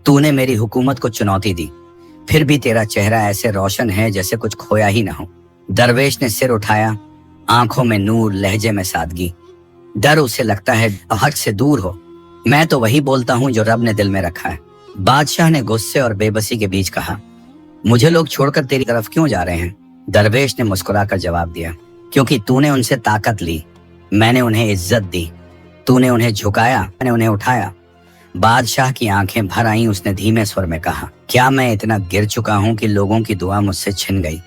तूने मेरी हुकूमत को चुनौती दी, फिर भी तेरा चेहरा ऐसे रोशन है जैसे कुछ खोया ही ना हो। दरवेश ने सिर उठाया, आंखों में नूर, लहजे में सादगी। डर उसे लगता है हक से दूर हो। मैं तो वही बोलता हूँ जो रब ने दिल में रखा है। बादशाह ने गुस्से और बेबसी के बीच कहा, मुझे लोग छोड़कर तेरी तरफ क्यों जा रहे हैं? दरवेश ने मुस्कुराकर जवाब दिया, क्योंकि तूने उनसे ताकत ली, मैंने उन्हें इज्जत दी। तूने उन्हें झुकाया, मैंने उन्हें उठाया। बादशाह की आंखें भर आईं। उसने धीमे स्वर में कहा, क्या मैं इतना गिर चुका हूं कि लोगों की दुआ मुझसे छिन गई?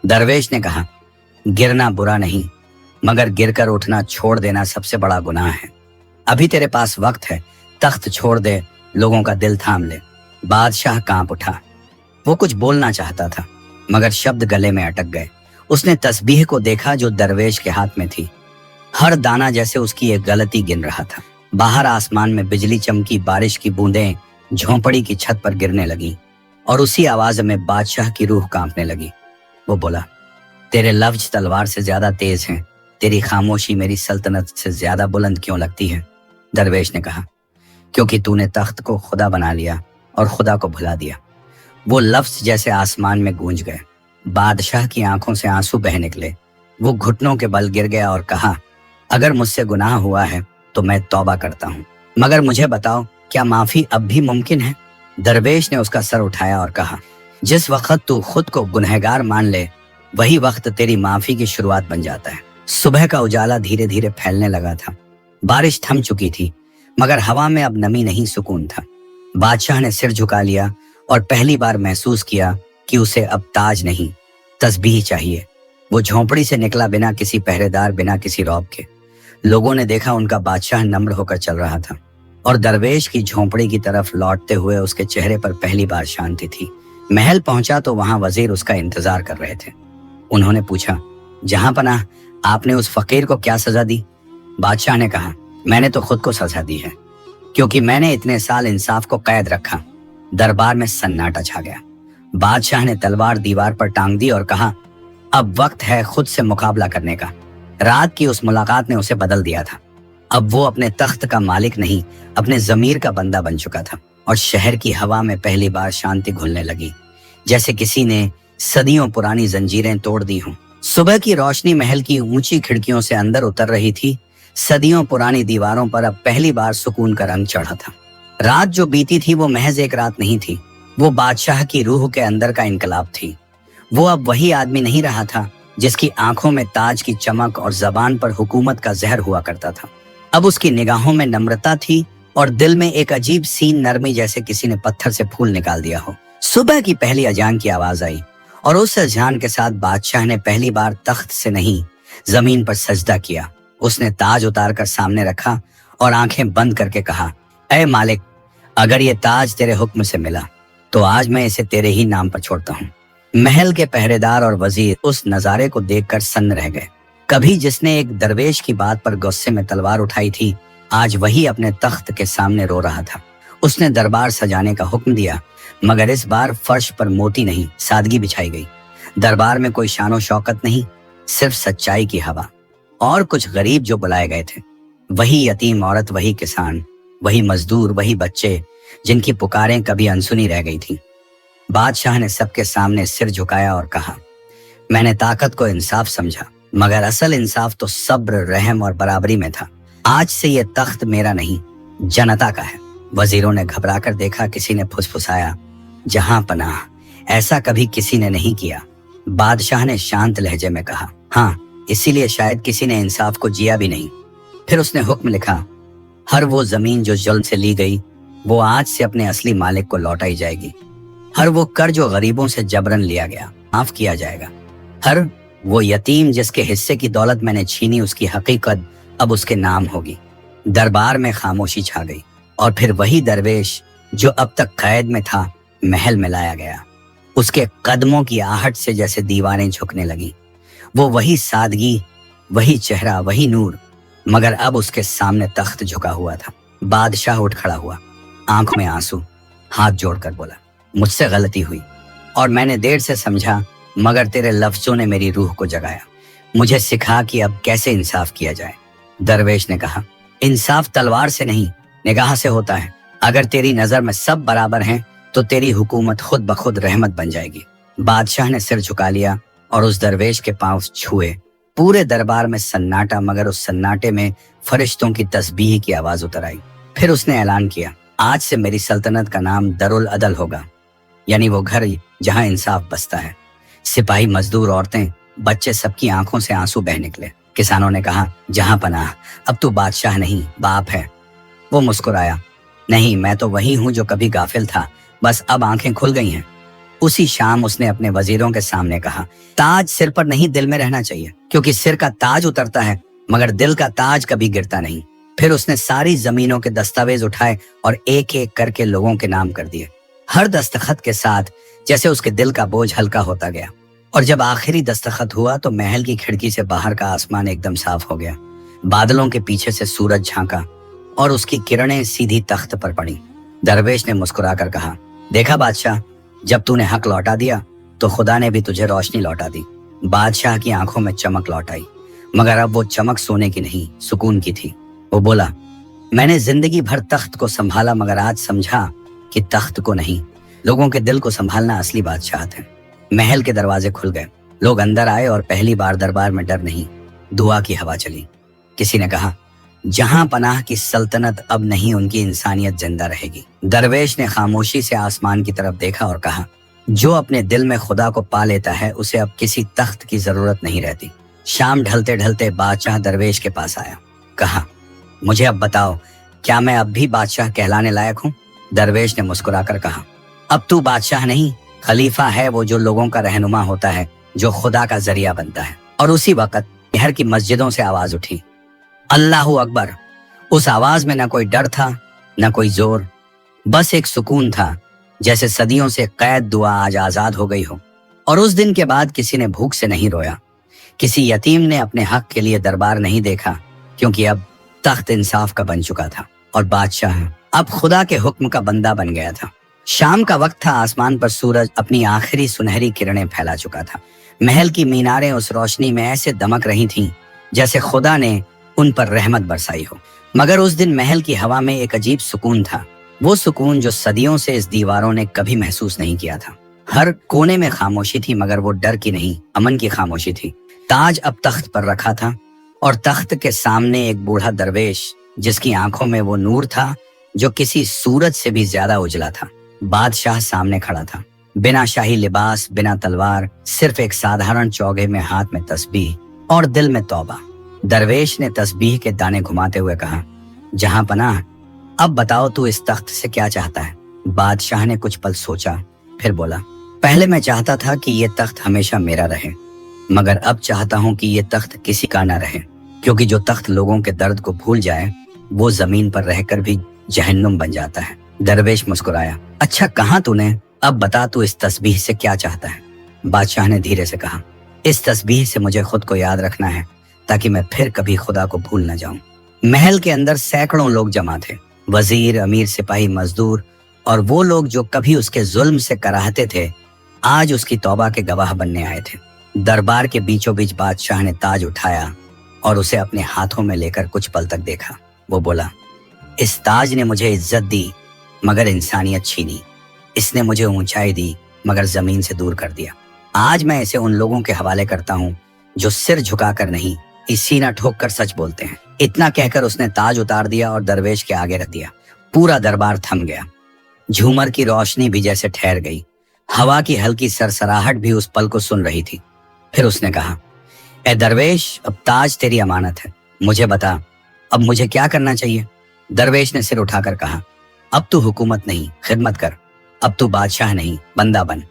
दरवेश ने कहा, गिरना बुरा नहीं, मगर गिरकर उठना, छोड़ देना सबसे बड़ा गुनाह है। अभी तेरे पास वक्त है, तख्त छोड़ दे, लोगों का दिल थाम ले। बादशाह कांप उठा। वो कुछ बोलना चाहता था, मगर शब्द गले में अटक गए। उसने तस्बीह को देखा जो दरवेश के हाथ में थी। हर दाना जैसे उसकी एक गलती गिन रहा था। बाहर आसमान में बिजली चमकी, बारिश की बूंदें झोंपड़ी की छत पर गिरने लगी और उसी आवाज में बादशाह की रूह कांपने लगी। वो बोला, तेरे लफ्ज तलवार से ज्यादा तेज हैं, तेरी खामोशी मेरी सल्तनत से ज्यादा बुलंद क्यों लगती है? दरवेश ने कहा, क्योंकि तूने तख्त को खुदा बना लिया और खुदा को भुला दिया। वो लफ्ज जैसे आसमान में गूंज गए। बादशाह की आंखों से आंसू बह निकले। वो घुटनों के बल गिर गया और कहा, अगर मुझसे गुनाह हुआ है तो मैं तौबा करता हूँ, मगर मुझे बताओ, क्या माफी अब भी मुमकिन है? दरवेश ने उसका सर उठाया और कहा, जिस वक्त तू खुद को गुनहगार मान ले, वही वक्त तेरी माफी की शुरुआत बन जाता है। सुबह का उजाला धीरे धीरे फैलने लगा था। बारिश थम चुकी थी, मगर हवा में अब नमी नहीं, सुकून था। बादशाह ने सिर झुका लिया और पहली बार महसूस किया कि उसे अब ताज नहीं, तस्बीह चाहिए। वो झोंपड़ी से निकला बिना किसी पहरेदार, बिना किसी रौब के। लोगों ने देखा उनका बादशाह नम्र होकर चल रहा था और दरवेश की झोंपड़ी की तरफ लौटते हुए उसके चेहरे पर पहली बार शांति थी। महल पहुंचा तो वहां वजीर उसका इंतजार कर रहे थे। उन्होंने पूछा, जहां पनाह, आपने उस फकीर को क्या सजा दी? बादशाह ने कहा, मैंने तो खुद को सजा दी है, क्योंकि मैंने इतने साल इंसाफ को कैद रखा। दरबार में सन्नाटा छा गया। बादशाह ने तलवार दीवार पर टांग दी और कहा, अब वक्त है खुद से मुकाबला करने का। रात की उस मुलाकात ने उसे बदल दिया था। अब वो अपने तख्त का मालिक नहीं, अपने जमीर का बंदा बन चुका था और शहर की हवा में पहली बार शांति घुलने लगी, जैसे किसी ने सदियों पुरानी जंजीरें तोड़ दी हों। सुबह की रोशनी महल की ऊंची खिड़कियों से अंदर उतर रही थी। सदियों पुरानी दीवारों पर अब पहली बार सुकून का रंग चढ़ा था। रात जो बीती थी वो महज एक रात नहीं थी, वो बादशाह की रूह के अंदर का इनकलाब थी। वो अब वही आदमी नहीं रहा था जिसकी आंखों में ताज की चमक और जबान पर हुकूमत का जहर हुआ करता था। अब उसकी निगाहों में नम्रता थी और दिल में एक अजीब सी नरमी, जैसे किसी ने पत्थर से फूल निकाल दिया हो। सुबह की पहली अजान की आवाज आई और उस अजान के साथ बादशाह ने पहली बार तख्त से नहीं, जमीन पर सजदा किया। उसने ताज उतार कर सामने रखा और आंखें बंद करके कहा, ऐ मालिक, अगर ये ताज तेरे हुक्म से मिला तो आज मैं इसे तेरे ही नाम पर छोड़ता हूँ। महल के पहरेदार और वजीर उस नजारे को देखकर सन्न रह गए। कभी जिसने एक दरवेश की बात पर गुस्से में तलवार उठाई थी, आज वही अपने तख्त के सामने रो रहा था। उसने दरबार सजाने का हुक्म दिया, मगर इस बार फर्श पर मोती नहीं, सादगी बिछाई गई। दरबार में कोई शानो शौकत नहीं, सिर्फ सच्चाई की हवा। और कुछ गरीब जो बुलाए गए थे, वही यतीम औरत, वही किसान, वही मजदूर, वही बच्चे जिनकी पुकारें कभी अनसुनी रह गई थीं। बादशाह ने सबके सामने सिर झुकाया और कहा, मैंने ताकत को इंसाफ समझा, मगर असल इंसाफ तो सब्र, रहम और बराबरी में था। आज से ये तख्त मेरा नहीं, जनता का है। वजीरों ने घबराकर देखा, किसी ने फुसफुसाया, जहां पनाह, ऐसा कभी किसी ने नहीं किया। बादशाह ने शांत लहजे में कहा, हाँ, इसीलिए शायद किसी ने इंसाफ को जिया भी नहीं। फिर उसने हुक्म लिखा, हर वो जमीन जो जुल्म से ली गई वो आज से अपने असली मालिक को लौटाई जाएगी। हर वो कर जो गरीबों से जबरन लिया गया माफ किया जाएगा। हर वो यतीम जिसके हिस्से की दौलत मैंने छीनी, उसकी हकीकत अब उसके नाम होगी। दरबार में खामोशी छा गई और फिर वही दरवेश जो अब तक कैद में था महल में लाया गया। उसके कदमों की आहट से जैसे दीवारें झुकने लगी। वो वही सादगी, वही चेहरा, वही नूर, मगर अब उसके सामने तख्त झुका हुआ था। बादशाह उठ खड़ा हुआ, आंखों में आंसू, हाथ जोड़कर बोला, मुझसे गलती हुई और मैंने देर से समझा, मगर तेरे लफ्जों ने मेरी रूह को जगाया। मुझे सिखा कि अब कैसे इंसाफ किया जाए। दरवेश ने कहा, इंसाफ तलवार से नहीं, निगाह से होता है। अगर तेरी नजर में सब बराबर हैं तो तेरी हुकूमत खुद ब खुद रहमत बन जाएगी। बादशाह ने सिर झुका लिया और उस दरवेश के पांव छुए। पूरे दरबार में सन्नाटा, मगर उस सन्नाटे में फरिश्तों की तस्बीह की आवाज उतर आई। फिर उसने ऐलान किया, आज से मेरी सल्तनत का नाम दरुल अदल होगा, यानी वो घर जहां इंसाफ बसता है। सिपाही, मजदूर, औरतें, बच्चे, सबकी आंखों से आंसू बह निकले। किसानों ने कहा, जहां पनाह, अब तू बादशाह नहीं, बाप है। वो मुस्कुराया, नहीं, मैं तो वही हूं जो कभी गाफिल था, बस अब आंखें खुल गई हैं। उसी शाम उसने अपने वजीरों के सामने कहा, ताज सिर पर नहीं, दिल में रहना चाहिए, क्योंकि सिर का ताज उतरता है मगर दिल का ताज कभी गिरता नहीं। फिर उसने सारी जमीनों के दस्तावेज उठाए और एक एक करके लोगों के नाम कर दिए। हर दस्तखत के साथ जैसे उसके दिल का बोझ हल्का होता गया। और जब आखिरी दस्तखत हुआ तो महल की खिड़की से बाहर का आसमान एकदम साफ हो गया। बादलों के पीछे से सूरज झांका और उसकी किरणें सीधी तख्त पर पड़ी। दरवेश ने मुस्कुराकर कहा, देखा बादशाह, जब तूने हक लौटा दिया तो खुदा ने भी तुझे रोशनी लौटा दी। बादशाह की आंखों में चमक लौट आई, मगर अब वो चमक सोने की नहीं, सुकून की थी। वो बोला, मैंने जिंदगी भर तख्त को संभाला, मगर आज समझा कि तख्त को नहीं, लोगों के दिल को संभालना असली बादशाहत है। महल के दरवाजे खुल गए, लोग अंदर आए और पहली बार दरबार में डर नहीं, दुआ की हवा चली। किसी ने कहा, जहां पनाह की सल्तनत अब नहीं, उनकी इंसानियत जिंदा रहेगी। दरवेश ने खामोशी से आसमान की तरफ देखा और कहा, जो अपने दिल में खुदा को पा लेता है उसे अब किसी तख्त की जरूरत नहीं रहती। शाम ढलते ढलते बादशाह दरवेश के पास आया, कहा, मुझे अब बताओ, क्या मैं अब भी बादशाह कहलाने लायक हूँ? दरवेश ने मुस्कुराकर कहा, अब तू बादशाह नहीं, खलीफा है, वो जो लोगों का रहनुमा होता है, जो खुदा का जरिया बनता है। और उसी वक्त शहर की मस्जिदों से आवाज उठी, अल्लाहू अकबर। उस आवाज में न कोई डर था, न कोई जोर, बस एक सुकून था, जैसे सदियों से कैद दुआ आज आजाद हो गई हो। और उस दिन के बाद किसी ने भूख से नहीं रोया, किसी यतीम ने अपने हक के लिए दरबार नहीं देखा, क्योंकि अब तख्त इंसाफ का बन चुका था और बादशाह अब खुदा के हुक्म का बंदा बन गया था। शाम का वक्त था, आसमान पर सूरज अपनी आखिरी सुनहरी किरणें फैला चुका था। महल की मीनारें उस रोशनी में ऐसे दमक रही थीं जैसे खुदा ने उन पर रहमत बरसाई हो। मगर उस दिन महल की हवा में एक अजीब सुकून था, वो सुकून जो सदियों से इस दीवारों ने कभी महसूस नहीं किया था। हर कोने में खामोशी थी, मगर वो डर की नहीं, अमन की खामोशी थी। ताज अब तख्त पर रखा था और तख्त के सामने एक बूढ़ा दरवेश, जिसकी आंखों में वो नूर था जो किसी सूरज से भी ज्यादा उजला था। बादशाह सामने खड़ा था, बिना शाही लिबास, बिना तलवार, सिर्फ एक साधारण चौगे में, हाथ में तस्बीह और दिल में तौबा। दरवेश ने तस्बीह के दाने घुमाते हुए कहा, जहां पनाह, अब बताओ तू इस तख्त से क्या चाहता है? बादशाह ने कुछ पल सोचा, फिर बोला, पहले मैं चाहता था कि ये तख्त हमेशा मेरा रहे, मगर अब चाहता हूँ कि ये तख्त किसी का ना रहे, क्योंकि जो तख्त लोगों के दर्द को भूल जाए वो जमीन पर रहकर भी जहन्नुम बन जाता है। दरवेश मुस्कुराया, अच्छा कहा तूने, अब बता तू इस तस्बीह से क्या चाहता है? बादशाह ने धीरे से कहा, इस तस्बीह से मुझे खुद को याद रखना है ताकि मैं फिर कभी खुदा को भूल न जाऊं। महल के अंदर सैकड़ों लोग जमा थे, वजीर, अमीर, सिपाही, मजदूर और वो लोग जो कभी उसके जुल्म से कराहते थे, आज उसकी तौबा के गवाह बनने आए थे। दरबार के बीचों बीच बादशाह ने ताज उठाया और उसे अपने हाथों में लेकर कुछ पल तक देखा। वो बोला, इस ताज ने मुझे इज्जत दी मगर इंसानियत छीनी। इसने मुझे ऊंचाई दी मगर जमीन से दूर कर दिया। आज मैं इसे उन लोगों के हवाले करता हूँ जो सिर झुकाकर नहीं, सीना ठोक कर सच बोलते हैं। इतना कहकर उसने ताज उतार दिया और दरवेश के आगे रख दिया। पूरा दरबार थम गया। झूमर की रोशनी भी जैसे ठहर गई। हवा की हल्की सरसराहट भी उस पल को सुन रही थी। फिर उसने कहा, ए दरवेश, अब ताज तेरी अमानत है। मुझे बता, अब मुझे क्या करना चाहिए? दरवेश ने सिर उठाकर कहा, अब तू हुकूमत नहीं, खिदमत कर। अब तू बादशाह नहीं, बंदा बन।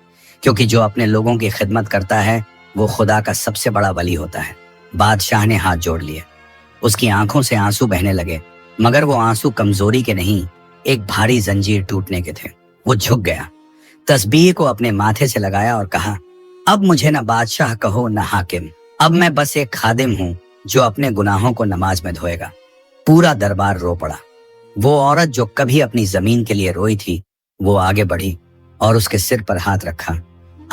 क्योंकि जो अपने लोगों की खिदमत करता है वो खुदा का सबसे बड़ा वली होता है। बादशाह ने हाथ जोड़ लिए। उसकी आंखों से आंसू बहने लगे, मगर वो आंसू कमजोरी के नहीं, एक भारी जंजीर टूटने के थे। वो झुक गया, तस्बीह को अपने माथे से लगाया और कहा, अब मुझे न बादशाह कहो न हाकिम। अब मैं बस एक खादिम हूँ जो अपने गुनाहों को नमाज में धोएगा। पूरा दरबार रो पड़ा। वो औरत जो कभी अपनी जमीन के लिए रोई थी, वो आगे बढ़ी और उसके सिर पर हाथ रखा।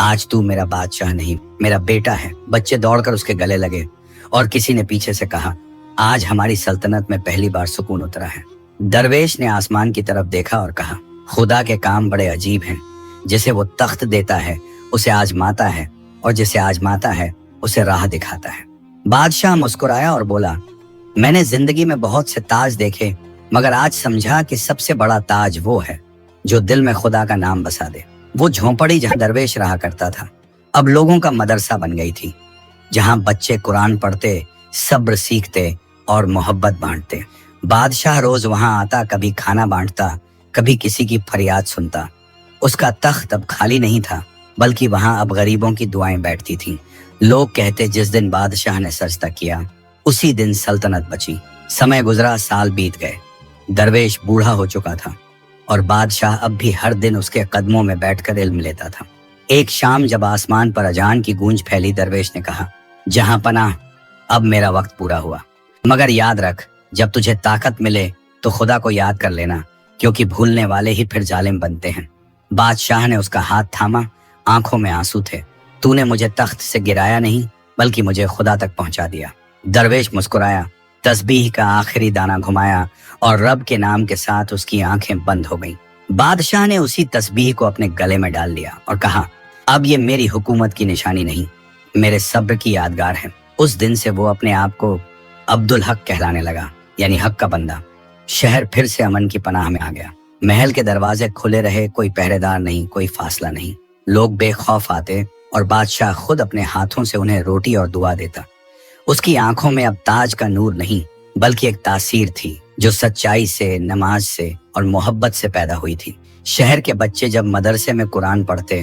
आज तू मेरा बादशाह नहीं, मेरा बेटा है। बच्चे दौड़कर उसके गले लगे और किसी ने पीछे से कहा, आज हमारी सल्तनत में पहली बार सुकून उतरा है। दरवेश ने आसमान की तरफ देखा और कहा, खुदा के काम बड़े अजीब हैं। जिसे वो तख्त देता है उसे आजमाता है, और जिसे आजमाता है उसे राह दिखाता है। बादशाह मुस्कुराया और बोला, मैंने जिंदगी में बहुत से ताज देखे, मगर आज समझा कि सबसे बड़ा ताज वो है जो दिल में खुदा का नाम बसा दे। वो झोंपड़ी जहां दरवेश रहा करता था अब लोगों का मदरसा बन गई थी, जहां बच्चे कुरान पढ़ते, सब्र सीखते और मोहब्बत बांटते। बादशाह रोज वहां आता, कभी खाना बांटता, कभी किसी की फरियाद सुनता। उसका तख्त अब खाली नहीं था, बल्कि वहां अब गरीबों की दुआएं बैठती थीं। लोग कहते, जिस दिन बादशाह ने सजदा किया उसी दिन सल्तनत बची। समय गुजरा, साल बीत गए। दरवेश बूढ़ा हो चुका था और बादशाह अब भी हर दिन उसके कदमों में बैठकर इल्म लेता था। एक शाम जब आसमान पर अजान की गूंज फैली, दरवेश ने कहा, जहां पनाह, अब मेरा वक्त पूरा हुआ। मगर याद रख, जब तुझे ताकत मिले तो खुदा को याद कर लेना, क्योंकि भूलने वाले ही फिर जालिम बनते हैं। बादशाह ने उसका हाथ थामा, आंखों में आंसू थे। तूने मुझे तख्त से गिराया नहीं, बल्कि मुझे खुदा तक पहुंचा दिया। दरवेश मुस्कुराया, तस्बीह का आखिरी दाना घुमाया और रब के नाम के साथ उसकी आंखें बंद हो गईं। बादशाह ने उसी तस्बीह को अपने गले में डाल लिया और कहा, अब ये मेरी हुकूमत की निशानी नहीं, मेरे सब्र की यादगार है। उस दिन से वो अपने आप को अब्दुल हक कहलाने लगा, यानी हक का बंदा। शहर फिर से अमन की पनाह में आ गया। महल के दरवाजे खुले रहे, कोई पहरेदार नहीं, कोई फासला नहीं। लोग बेखौफ आते और बादशाह खुद अपने हाथों से उन्हें रोटी और दुआ देता। उसकी आंखों में अब ताज का नूर नहीं, बल्कि एक तासीर थी जो सच्चाई से, नमाज से और मोहब्बत से पैदा हुई थी। शहर के बच्चे जब मदरसे में कुरान पढ़ते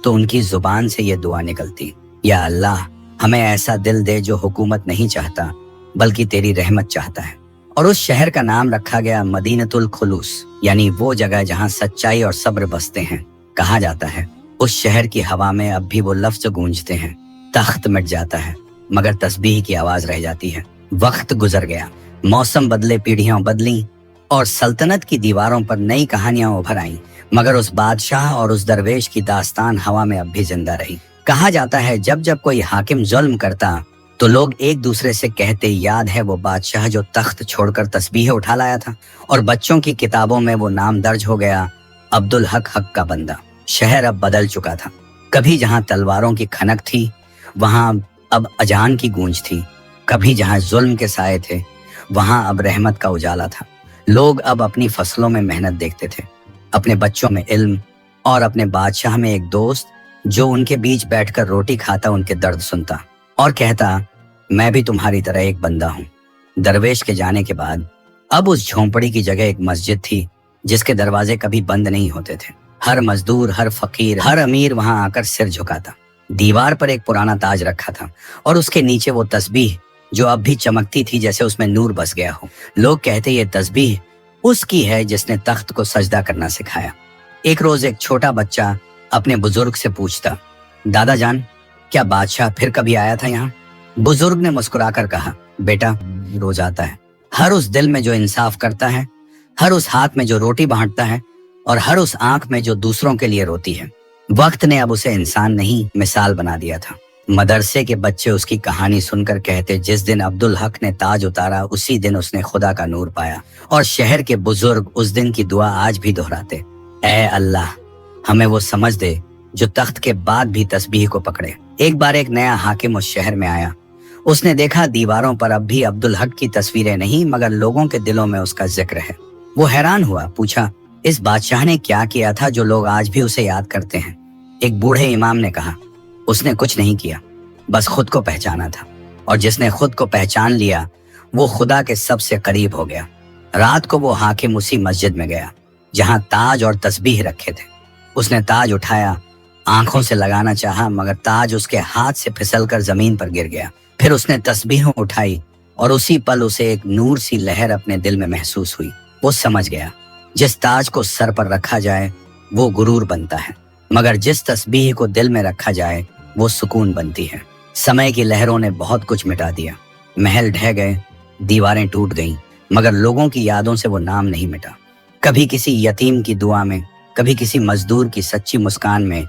तो उनकी जुबान से ये दुआ निकलती, या अल्लाह, हमें ऐसा दिल दे जो हुकूमत नहीं चाहता बल्कि तेरी रहमत चाहता है। और उस शहर का नाम रखा गया मदीनतुल खुलूस, यानी वो जगह जहाँ सच्चाई और सब्र बसते हैं। कहा जाता है उस शहर की हवा में अब भी वो लफ्ज गूंजते हैं, तख्त मिट जाता है मगर तस्बीह की आवाज रह जाती है। वक्त गुजर गया, मौसम बदले, पीढ़ियां बदली और सल्तनत की दीवारों पर नई कहानियां उभर आईं, मगर उस बादशाह और उस दरवेश की दास्तान हवा में अब भी जिंदा रही। कहा जाता है जब जब कोई हाकिम जुल्म करता तो लोग एक दूसरे से कहते, याद है वो बादशाह जो तख्त छोड़कर तस्बीह उठा लाया था? और बच्चों की किताबों में वो नाम दर्ज हो गया, अब्दुल हक, हक का बंदा। शहर अब बदल चुका था। कभी जहां तलवारों की खनक थी, वहां अब अजान की गूंज थी। कभी जहां जुल्म के साए थे, वहां अब रहमत का उजाला था। लोग अब अपनी फसलों में मेहनत देखते थे, अपने बच्चों में इल्म, और अपने बादशाह में एक दोस्त जो उनके बीच बैठकर रोटी खाता, उनके दर्द सुनता और कहता, मैं भी तुम्हारी तरह एक बंदा हूँ। दरवेश के जाने के बाद अब उस झोंपड़ी की जगह एक मस्जिद थी जिसके दरवाजे कभी बंद नहीं होते थे। हर मजदूर, हर फकीर, हर अमीर वहां आकर सिर झुकाता। दीवार पर एक पुराना ताज रखा था और उसके नीचे वो तस्बीह जो अब भी चमकती थी जैसे उसमें नूर बस गया हो। लोग कहते ये तस्बीह उसकी है जिसने तख्त को सजदा करना सिखाया। एक रोज एक छोटा बच्चा अपने बुजुर्ग से पूछता, दादा जान, क्या बादशाह फिर कभी आया था यहाँ? बुजुर्ग ने मुस्कुराकर कहा, बेटा, रोज आता है। हर उस दिल में जो इंसाफ करता है, हर उस हाथ में जो रोटी बांटता है और हर उस आंख में जो दूसरों के लिए रोती है। वक्त ने अब उसे इंसान नहीं मिसाल बना दिया था। मदरसे के बच्चे उसकी कहानी सुनकर कहते, जिस दिन अब्दुल हक ने ताज उतारा उसी दिन उसने खुदा का नूर पाया। और शहर के बुजुर्ग उस दिन की दुआ आज भी दोहराते, ऐ अल्लाह हमें वो समझ दे जो तख्त के बाद भी तस्बीह को पकड़े। एक बार एक नया हाकिम उस शहर में आया। उसने देखा दीवारों पर अब भी अब्दुल हक की तस्वीरें नहीं मगर लोगों के दिलों में उसका जिक्र है। वो हैरान हुआ, पूछा, इस बादशाह ने क्या किया था जो लोग आज भी उसे याद करते हैं? एक बूढ़े इमाम ने कहा, उसने कुछ नहीं किया, बस खुद को पहचाना था, और जिसने खुद को पहचान लिया वो खुदा के सबसे करीब हो गया। रात को वो हाकिम उसी मस्जिद में गया जहां ताज और तस्बीह रखे थे। उसने ताज उठाया, आंखों से लगाना चाहा मगर ताज उसके हाथ से फिसलकर जमीन पर गिर गया। फिर उसने तस्बीह उठाई और उसी पल उसे एक नूर सी लहर अपने दिल में महसूस हुई। वो समझ गया, जिस ताज को सर पर रखा जाए वो गुरूर बनता है, मगर जिस तस्बीह को दिल में रखा जाए वो सुकून बनती है। समय की लहरों ने बहुत कुछ मिटा दिया, महल ढह गए, दीवारें टूट गईं, मगर लोगों की यादों से वो नाम नहीं मिटा। कभी किसी यतीम की दुआ में, कभी किसी मजदूर की सच्ची मुस्कान में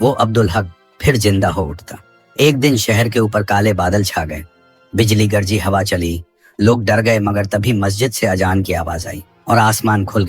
वो अब्दुल हक फिर जिंदा हो उठता। एक दिन शहर के ऊपर काले बादल छा गए, बिजली गरजी, हवा चली, लोग डर गए, मगर तभी मस्जिद से अजान की आवाज आई और आसमान खुल गया।